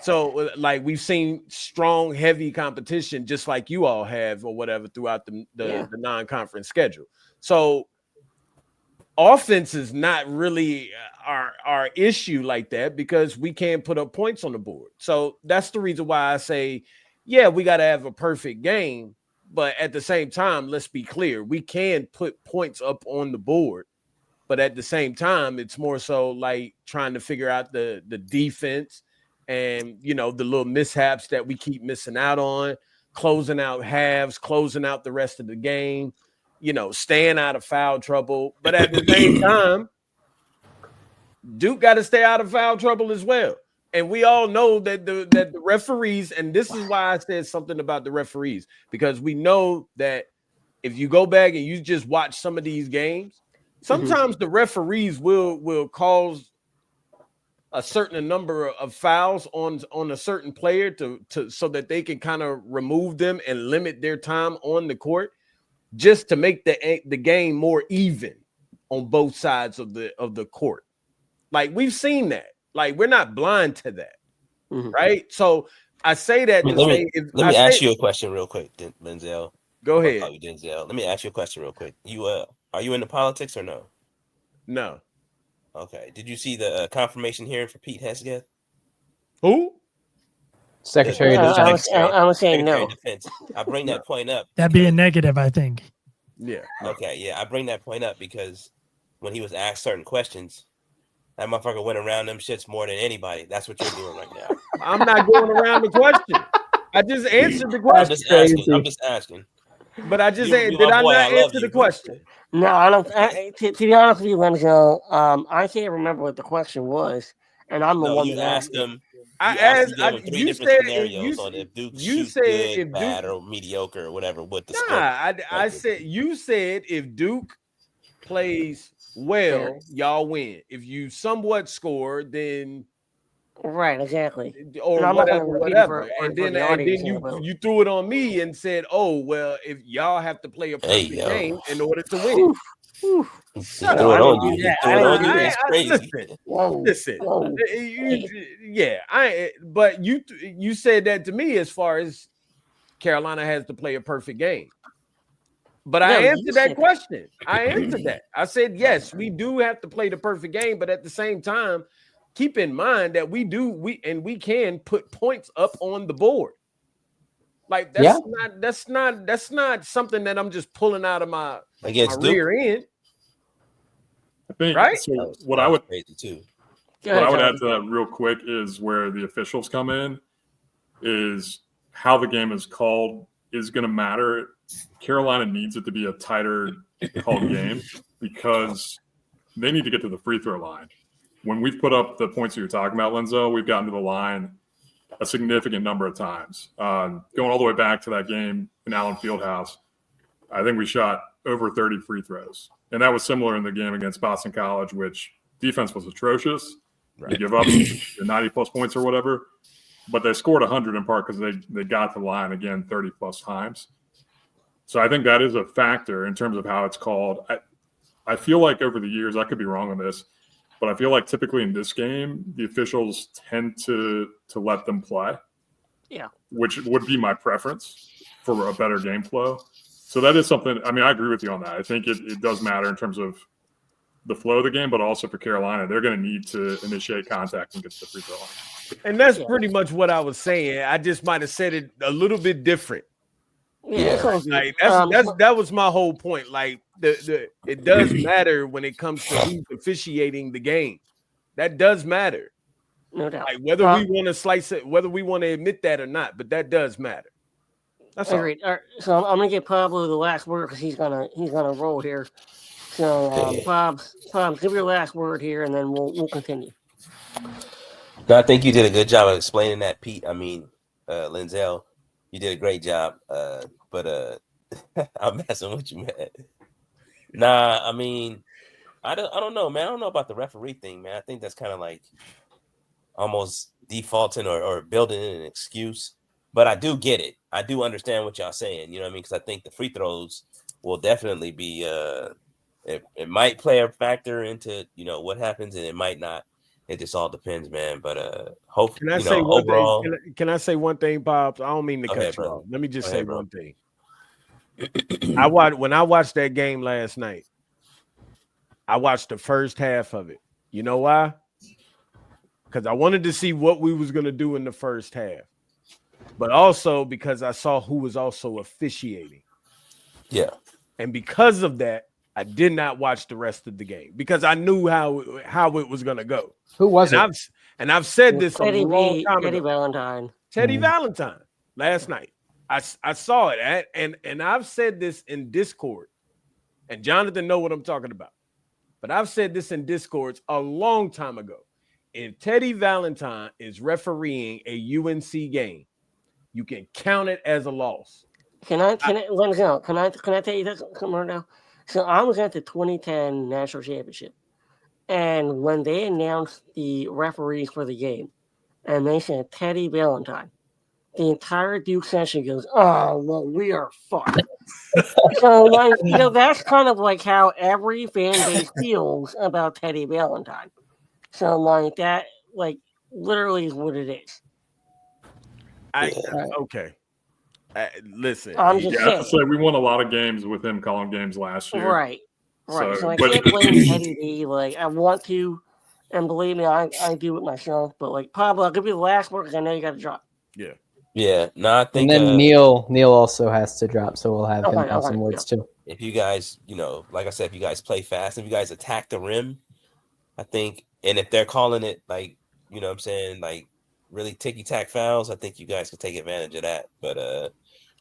So like we've seen strong, heavy competition, just like you all have or whatever throughout the non-conference schedule. So offense is not really our issue like that because we can't put up points on the board. So that's the reason why I say, yeah, we got to have a perfect game. But at the same time, let's be clear. We can put points up on the board. But at the same time, it's more so like trying to figure out the defense and, the little mishaps that we keep missing out on, closing out halves, closing out the rest of the game. Staying out of foul trouble. But at the same time, Duke got to stay out of foul trouble as well. And we all know that the referees, and this is why I said something about the referees, because we know that if you go back and you just watch some of these games, sometimes the referees will cause a certain number of fouls on a certain player to so that they can kind of remove them and limit their time on the court, just to make the game more even on both sides of the court. Like we've seen that. Like we're not blind to that, right? So I say that let me ask you a question real quick, Denzel. Go ahead. Denzel. Let me ask you a question real quick. You are you into politics or no? No. Okay. Did you see the confirmation hearing for Pete Hesketh? Who? Secretary of Defense. I was saying no. Defense. I bring that point up. That'd be a negative, I think. Yeah. Okay. Yeah, I bring that point up because when he was asked certain questions, that motherfucker went around them shits more than anybody. That's what you're doing right now. I'm not going around the question. I just answered the question. I'm just asking. But I just said, did I not answer the question? No, I don't. To be honest with you, Lenzo, I can't remember what the question was, and I'm the one you that asked him. I asked. Three different scenarios on if Duke shoots good, bad, or mediocre, or whatever. What the score? I said you said if Duke plays well, y'all win. If you somewhat score, then right, exactly, or whatever. And then you threw it on me and said, "Oh well, if y'all have to play a perfect game in order to win." Shut up! Listen. But you said that to me as far as Carolina has to play a perfect game. But I answered that question. I answered that. I said, yes, we do have to play the perfect game, but at the same time, keep in mind that we can put points up on the board. Like that's not something that I'm just pulling out of my rear end. I think right. So what I would add to that real quick is where the officials come in, is how the game is called is going to matter. Carolina needs it to be a tighter called game because they need to get to the free throw line. When we've put up the points that you're talking about, Lenzo, we've gotten to the line a significant number of times. Going all the way back to that game in Allen Fieldhouse, I think we shot over 30 free throws. And that was similar in the game against Boston College, which defense was atrocious. Right. You give up 90-plus points or whatever. but they scored 100 in part because they got to the line again 30 plus times. So I think that is a factor in terms of how it's called. I feel like over the years, I could be wrong on this, but I feel like typically in this game, the officials tend to let them play. Yeah. Which would be my preference for a better game flow. So that is something, I mean, I agree with you on that. I think it does matter in terms of the flow of the game, but also for Carolina, they're going to need to initiate contact and get to the free throw line. And that's pretty much what I was saying. I just might have said it a little bit different. Yeah. Like that was my whole point. Like it does matter when it comes to who's officiating the game. That does matter. No doubt. Like whether we want to slice it, whether we want to admit that or not, but that does matter. That's all. Agreed. All right, so I'm gonna give Pablo the last word because he's gonna roll here. So Pabs, give your last word here, and then we'll continue. No, I think you did a good job of explaining that, Pete. I mean, Linzel, you did a great job. But I'm messing with you, man. Nah, I mean, I don't know, man. I don't know about the referee thing, man. I think that's kind of like almost defaulting or building in an excuse. But I do get it. I do understand what y'all saying. You know what I mean? Because I think the free throws will definitely be it might play a factor into what happens, and it might not. It just all depends, man. But hopefully, can I say one overall, thing? Can I say one thing, Bob? I don't mean to cut you bro. off. Let me just Go say ahead, one thing. When I watched that game last night, I watched the first half of it. You know why? Because I wanted to see what we was gonna do in the first half, but also because I saw who was also officiating. Yeah, and because of that, I did not watch the rest of the game because I knew how it was gonna go. Who was it? I've said this Teddy a long time Teddy ago. Valentine. Teddy Valentine last night. I saw it and I've said this in Discord, and Jonathan know what I'm talking about. But I've said this in Discords a long time ago. If Teddy Valentine is refereeing a UNC game, you can count it as a loss. Can I tell you this right now? So I was at the 2010 national championship, and when they announced the referees for the game, and they said Teddy Valentine, the entire Duke session goes, "Oh well, we are fucked." So that's kind of like how every fan base feels about Teddy Valentine. So that literally is what it is. Okay. Listen, I'm just I have to say we won a lot of games with him calling games last year. Right. So I can't blame Teddy D. I want to, and believe me, I do it myself. But Pablo, I'll give you the last word because I know you got to drop. Yeah. Yeah. No, I think. And then Neil also has to drop, so we'll have him have some words too. If you guys, like I said, if you guys play fast, if you guys attack the rim, I think, and if they're calling it what I'm saying, really ticky-tack fouls, I think you guys can take advantage of that. But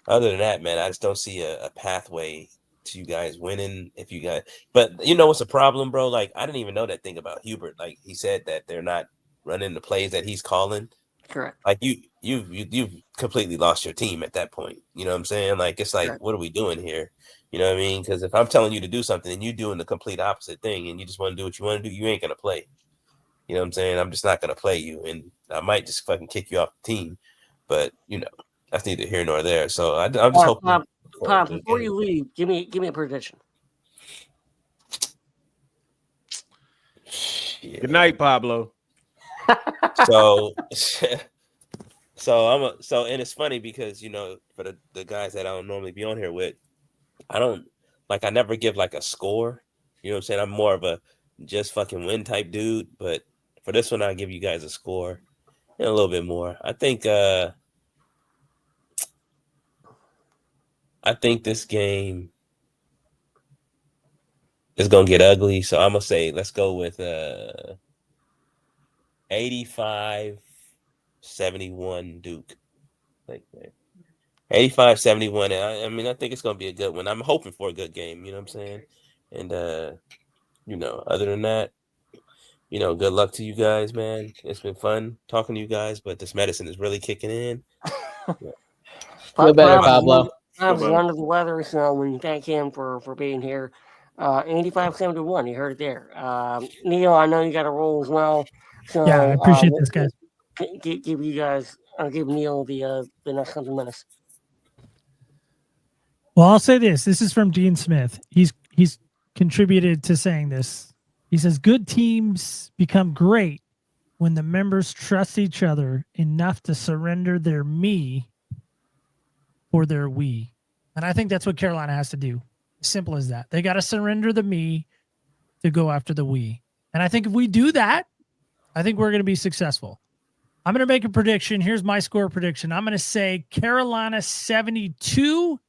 other than that, man, I just don't see a pathway to you guys winning. If you guys, but what's a problem, bro? I didn't even know that thing about Hubert. He said that they're not running the plays that he's calling. Correct. You've completely lost your team at that point. You know what I'm saying? It's Correct. What are we doing here? You know what I mean? Because if I'm telling you to do something and you're doing the complete opposite thing and you just want to do what you want to do, you ain't gonna play. You know what I'm saying? I'm just not gonna play you, and I might just fucking kick you off the team. But that's neither here nor there. So I'm just hoping. Pop, before you leave, give me a prediction. Shit. Good night, Pablo. So and it's funny because for the guys that I don't normally be on here with, I don't I never give a score. You know what I'm saying? I'm more of a just fucking win type dude, but for this one I'll give you guys a score and a little bit more. I think this game is gonna get ugly, so I'm gonna say let's go with 85-71 Duke. 85-71. I mean, I think it's gonna be a good one. I'm hoping for a good game. You know what I'm saying? And other than that, good luck to you guys, man. It's been fun talking to you guys, but this medicine is really kicking in. Feel better, Pablo. I was under the weather, so we thank him for being here. 85-71, you heard it there. Neil, I know you got a roll as well. So yeah, I appreciate this, guys. Give you guys I'll give Neil the next couple minutes. Well, I'll say this. This is from Dean Smith. He's contributed to saying this. He says, good teams become great when the members trust each other enough to surrender their me for their we. And I think that's what Carolina has to do. Simple as that. They got to surrender the me to go after the we. And I think if we do that, I think we're going to be successful. I'm going to make a prediction. Here's my score prediction. I'm going to say Carolina 72,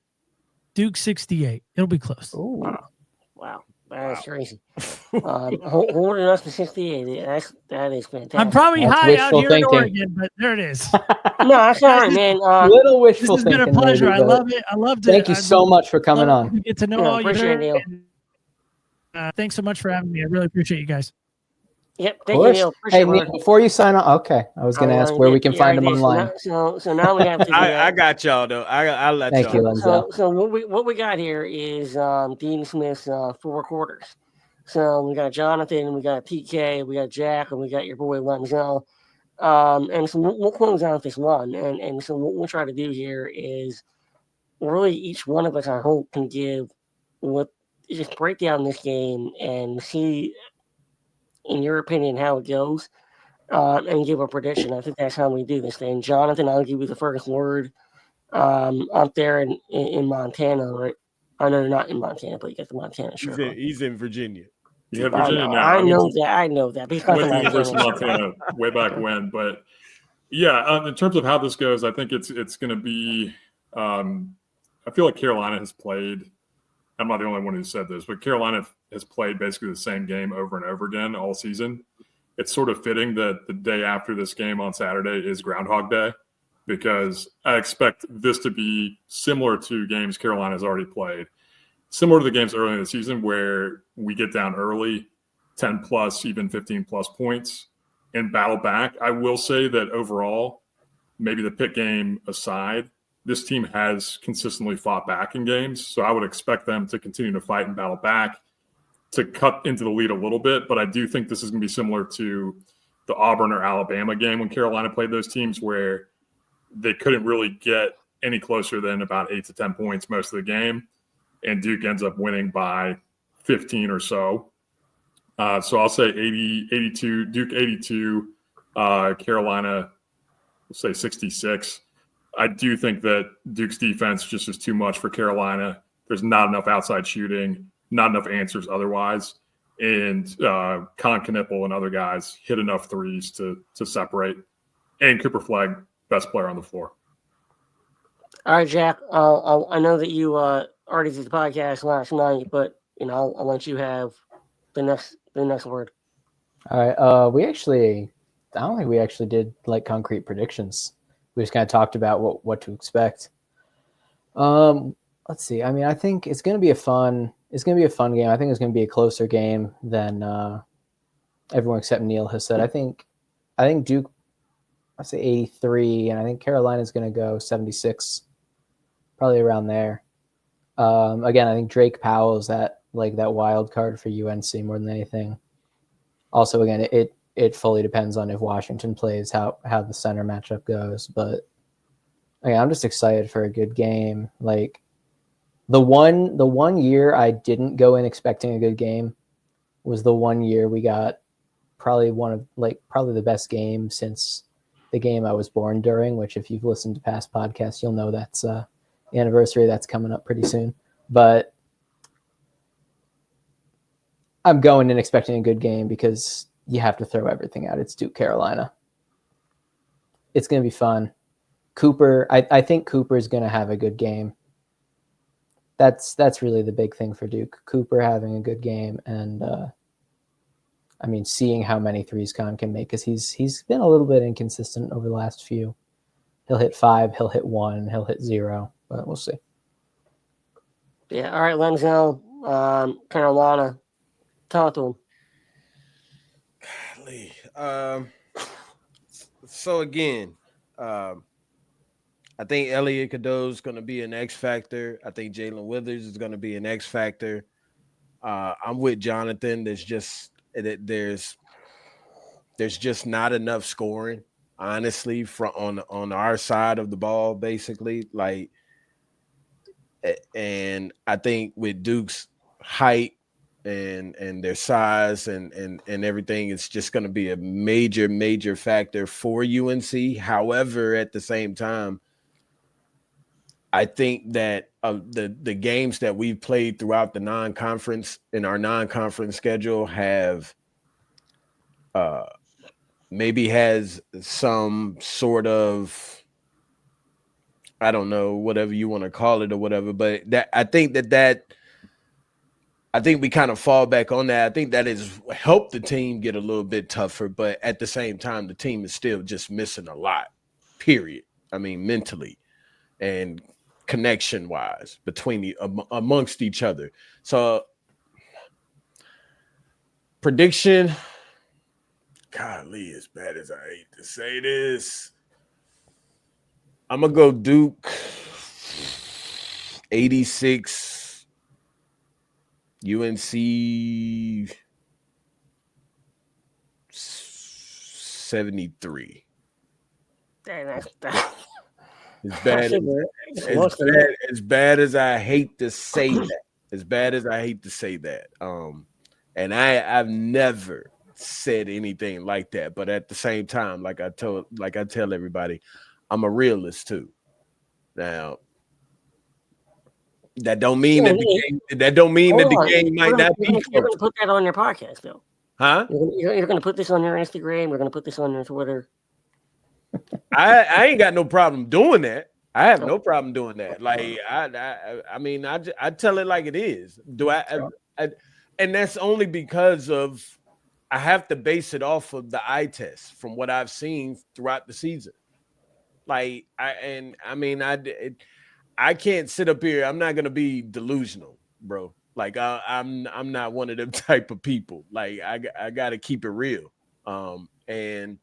Duke 68. It'll be close. Ooh. Wow. That's crazy. Holding us to 68. That is fantastic. I'm probably That's high out wishful here thinking. in Oregon, but there it is. No, that's all right, man. Little This wishful has been thinking. a pleasure. maybe, I but love it. I loved it. Thank you so much for coming on. To get to know Yeah, all you appreciate it, heard. Thanks so much for having me. I really appreciate you guys. Yep, Of thank you, course. Neil. Hey, Appreciate it, Neil, brother. before you sign off, okay, I was going to ask where we can find him online. So now we have to. I got y'all though. I'll let Thank you, y'all. Lenzel. So what we got here is Dean Smith's 4 quarters. So we got Jonathan, we got PK, we got Jack, and we got your boy Lenzel. And so we'll close out this one. And so what we'll try to do here is really each one of us, I hope, can give just break down this game and see, in your opinion, how it goes, and give a prediction. I think that's how we do this thing. Jonathan, I'll give you the first word. Up there in Montana, right? I know you're not in Montana, but you got the Montana shirt on. He's in Virginia. You have Virginia now. I know that. I went to the University of Montana way back when, but yeah, in terms of how this goes, I think it's going to be. I feel like Carolina has played. I'm not the only one who said this, but Carolina has played basically the same game over and over again all season. It's sort of fitting that the day after this game on Saturday is Groundhog Day, because I expect this to be similar to games Carolina has already played. Similar to the games early in the season where we get down early, 10 plus, even 15 plus points, and battle back. I will say that overall, maybe the Pitt game aside, this team has consistently fought back in games. So I would expect them to continue to fight and battle back, to cut into the lead a little bit. But I do think this is going to be similar to the Auburn or Alabama game when Carolina played those teams, where they couldn't really get any closer than about 8 to 10 points most of the game. And Duke ends up winning by 15 or so. So I'll say 82, Duke 82, Carolina, we'll say 66. I do think that Duke's defense just is too much for Carolina. There's not enough outside shooting, not enough answers otherwise. And Con Knippel and other guys hit enough threes to separate. And Cooper Flagg, best player on the floor. All right, Jack. I know that you already did the podcast last night, but I'll let you have the next word. All right. I don't think we actually did like concrete predictions. We just kind of talked about what to expect. Let's see. I mean, I think it's going to be a fun game. I think it's going to be a closer game than everyone except Neil has said. I think Duke, I say 83, and I think Carolina's going to go 76, probably around there. Again, I think Drake Powell's that wild card for UNC more than anything. Also, again, it fully depends on if Washington plays, how the center matchup goes. But again, I'm just excited for a good game. Like the one year I didn't go in expecting a good game was the one year we got probably probably the best game since the game I was born during, which if you've listened to past podcasts, you'll know that's the anniversary that's coming up pretty soon. But I'm going in expecting a good game because you have to throw everything out. It's Duke Carolina. It's going to be fun. Cooper, I think Cooper is going to have a good game. That's really the big thing for Duke. Cooper having a good game, and seeing how many threes Con can make, because he's been a little bit inconsistent over the last few. He'll hit 5, he'll hit 1, he'll hit 0, but we'll see. Yeah. All right, Lenzel, Carolina, talk to him. So again, I think Elliot Cadeau is going to be an X factor. I think Jalen Withers is going to be an X factor. I'm with Jonathan. There's just not enough scoring honestly, on our side of the ball, basically. Like, and I think with Duke's height and their size and everything, it's just going to be a major factor for UNC. However, at the same time, I think that the games that we've played throughout the non-conference in our non-conference schedule have maybe has some sort of, I don't know, whatever you want to call it or whatever, but that I think we kind of fall back on that. I think that has helped the team get a little bit tougher, but at the same time, the team is still just missing a lot, period. I mean, mentally and connection wise between amongst each other. So prediction, golly, as bad as I hate to say this, I'm gonna go Duke 86, UNC 73. Damn, As bad as I hate to say that. As bad as I hate to say that. And I've never said anything like that. But at the same time, like I tell everybody, I'm a realist too. Now, that don't mean that the game might not be close. You're going to put that on your podcast, though. Huh? You're going to put this on your Instagram. You're going to put this on your Twitter. I ain't got no problem doing that. I have no problem doing that. Like I mean, I tell it like it is. And that's only because of I have to base it off of the eye test from what I've seen throughout the season. Like I can't sit up here. I'm not gonna be delusional, bro. Like I'm not one of them type of people. Like I got to keep it real. And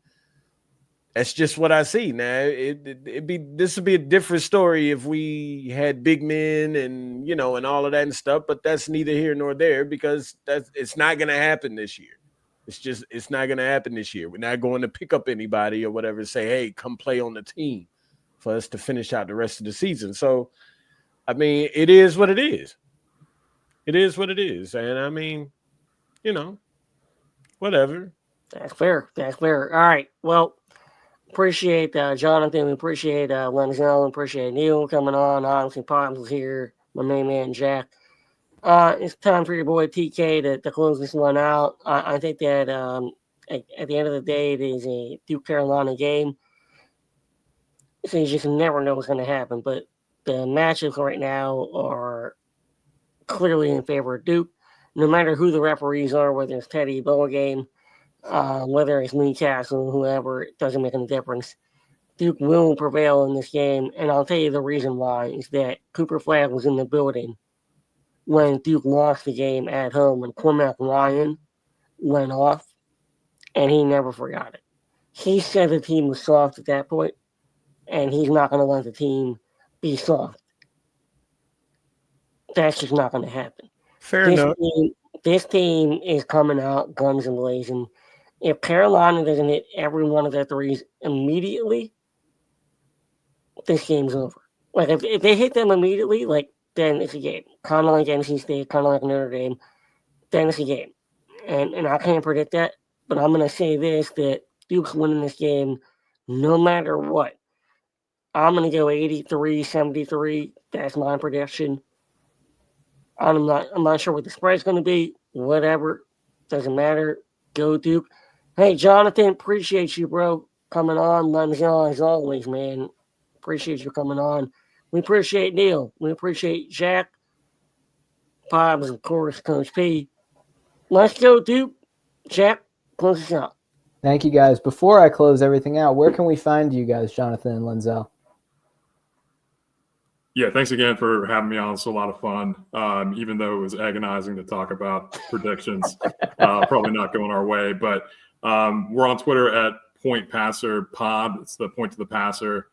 that's just what I see. Now this would be a different story if we had big men and and all of that and stuff. But that's neither here nor there because it's not going to happen this year. It's not going to happen this year. We're not going to pick up anybody or whatever and say, hey, come play on the team for us to finish out the rest of the season. So, I mean, it is what it is. It is what it is, and I mean, whatever. That's fair. All right. Well. Appreciate Jonathan. We appreciate Lenzel. Appreciate Neil coming on. Obviously, Pops was here. My main man, Jack. It's time for your boy TK to close this one out. I think that at the end of the day, it is a Duke Carolina game. So you just never know what's going to happen. But the matchups right now are clearly in favor of Duke. No matter who the referees are, whether it's Teddy Bowgame, whether it's Newcastle, whoever, it doesn't make any difference. Duke will prevail in this game, and I'll tell you the reason why is that Cooper Flagg was in the building when Duke lost the game at home when Cormac Ryan went off, and he never forgot it. He said the team was soft at that point, and he's not going to let the team be soft. That's just not going to happen. Fair enough. This team is coming out guns and blazing. If Carolina doesn't hit every one of their threes immediately, this game's over. Like, if they hit them immediately, then it's a game. Kind of like NC State, kind of like Notre Dame, then it's a game. And I can't predict that, but I'm going to say this, that Duke's winning this game no matter what. I'm going to go 83-73. That's my prediction. I'm not sure what the spread's going to be. Whatever. Doesn't matter. Go Duke. Hey, Jonathan, appreciate you, bro, coming on. Lenzel, as always, man. Appreciate you coming on. We appreciate Neil. We appreciate Jack. Pops, of course, Coach P. Let's go, Duke. Jack, close us out. Thank you, guys. Before I close everything out, where can we find you guys, Jonathan and Lenzel? Yeah, thanks again for having me on. It's a lot of fun, even though it was agonizing to talk about predictions. Probably not going our way, but we're on Twitter at Point Passer Pod. It's the Point to the Passer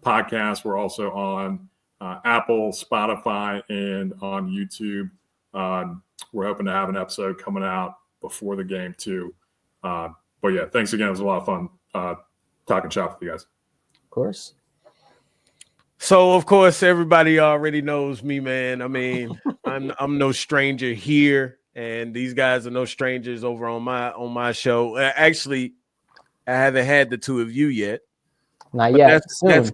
podcast. We're also on Apple, Spotify, and on YouTube. We're hoping to have an episode coming out before the game too. But yeah, thanks again. It was a lot of fun talking shop with you guys. Of course. So of course everybody already knows me, man. I mean, I'm no stranger here, and these guys are no strangers over on my show. Actually, I haven't had the two of you yet. Not But yet. Soon.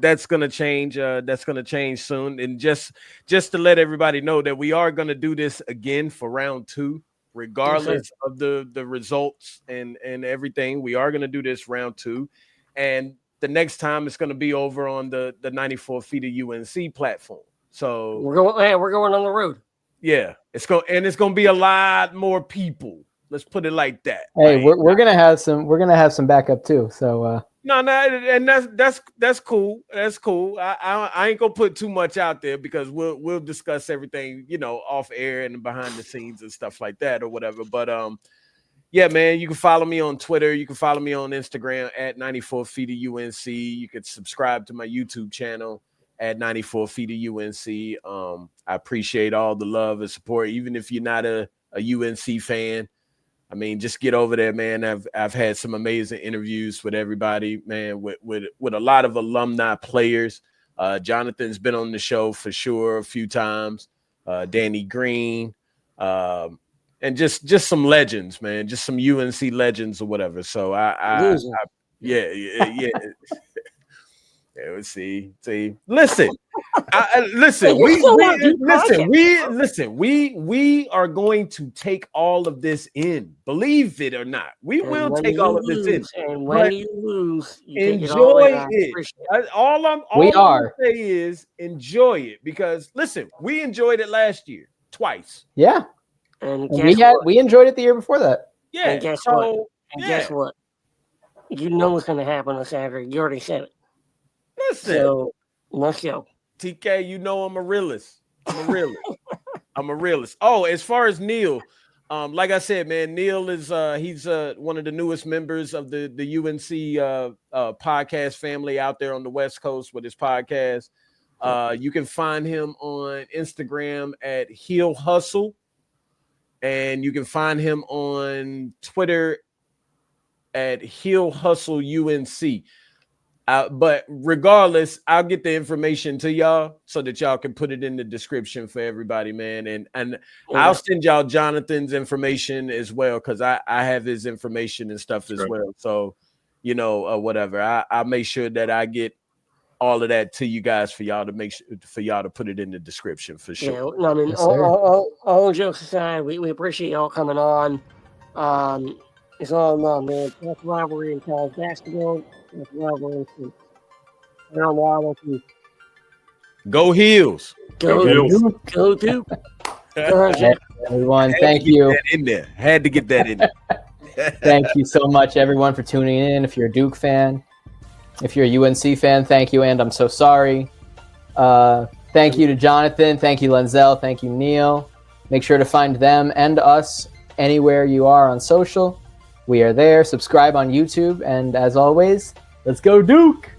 that's gonna change. That's gonna change soon. And just to let everybody know that we are gonna do this again for round 2, regardless of the results and everything. We are gonna do this round 2, and the next time it's gonna be over on the 94 feet of UNC platform. So We're going on the road. yeah, it's gonna be a lot more people. Let's put it like that. Hey, Like, we're gonna have some backup too. So No, and that's cool. That's cool. I ain't gonna put too much out there because we'll discuss everything, off air and behind the scenes and stuff like that or whatever. But yeah, man, you can follow me on Twitter. You can follow me on Instagram at 94 feet of UNC. You can subscribe to my YouTube channel at 94 feet of UNC. I appreciate all the love and support, even if you're not a UNC fan. I mean, just get over there, man. I've had some amazing interviews with everybody, man, with a lot of alumni players. Jonathan's been on the show for sure a few times. Danny Green, and just some legends, man, just some UNC legends or whatever. So yeah. Yeah, see. Listen, we are going to take all of this in. Believe it or not, we will take all of this in. And when you lose, you enjoy it. All I'm gonna say is enjoy it, because listen, we enjoyed it last year twice. Yeah, and we enjoyed it the year before that. Yeah. And guess what? Guess what? You know what's going to happen on Saturday. You already said it. Listen, so let's go. TK, you know I'm a realist. I'm a realist. Oh, as far as Neil, like I said, man, Neil is he's one of the newest members of the UNC podcast family out there on the West Coast with his podcast. You can find him on Instagram at Heel Hustle, and you can find him on Twitter at Heel Hustle UNC. But regardless, I'll get the information to y'all so that y'all can put it in the description for everybody, man. And I'll send y'all Jonathan's information as well, because I have his information and stuff as well. So, whatever. I'll make sure that I get all of that to you guys for y'all to put it in the description for sure. Yeah, I mean, all jokes aside, we appreciate y'all coming on. It's all love, man. That's rivalry in college basketball. That's rivalry in Go Heels. Go Duke. Go Duke. Everyone, thank you. Had to get that in there. Thank you so much, everyone, for tuning in. If you're a Duke fan, if you're a UNC fan, thank you, and I'm so sorry. Thank you to Jonathan. Thank you, Lenzel. Thank you, Neil. Make sure to find them and us anywhere you are on social. We are there. Subscribe on YouTube. And as always, let's go Duke!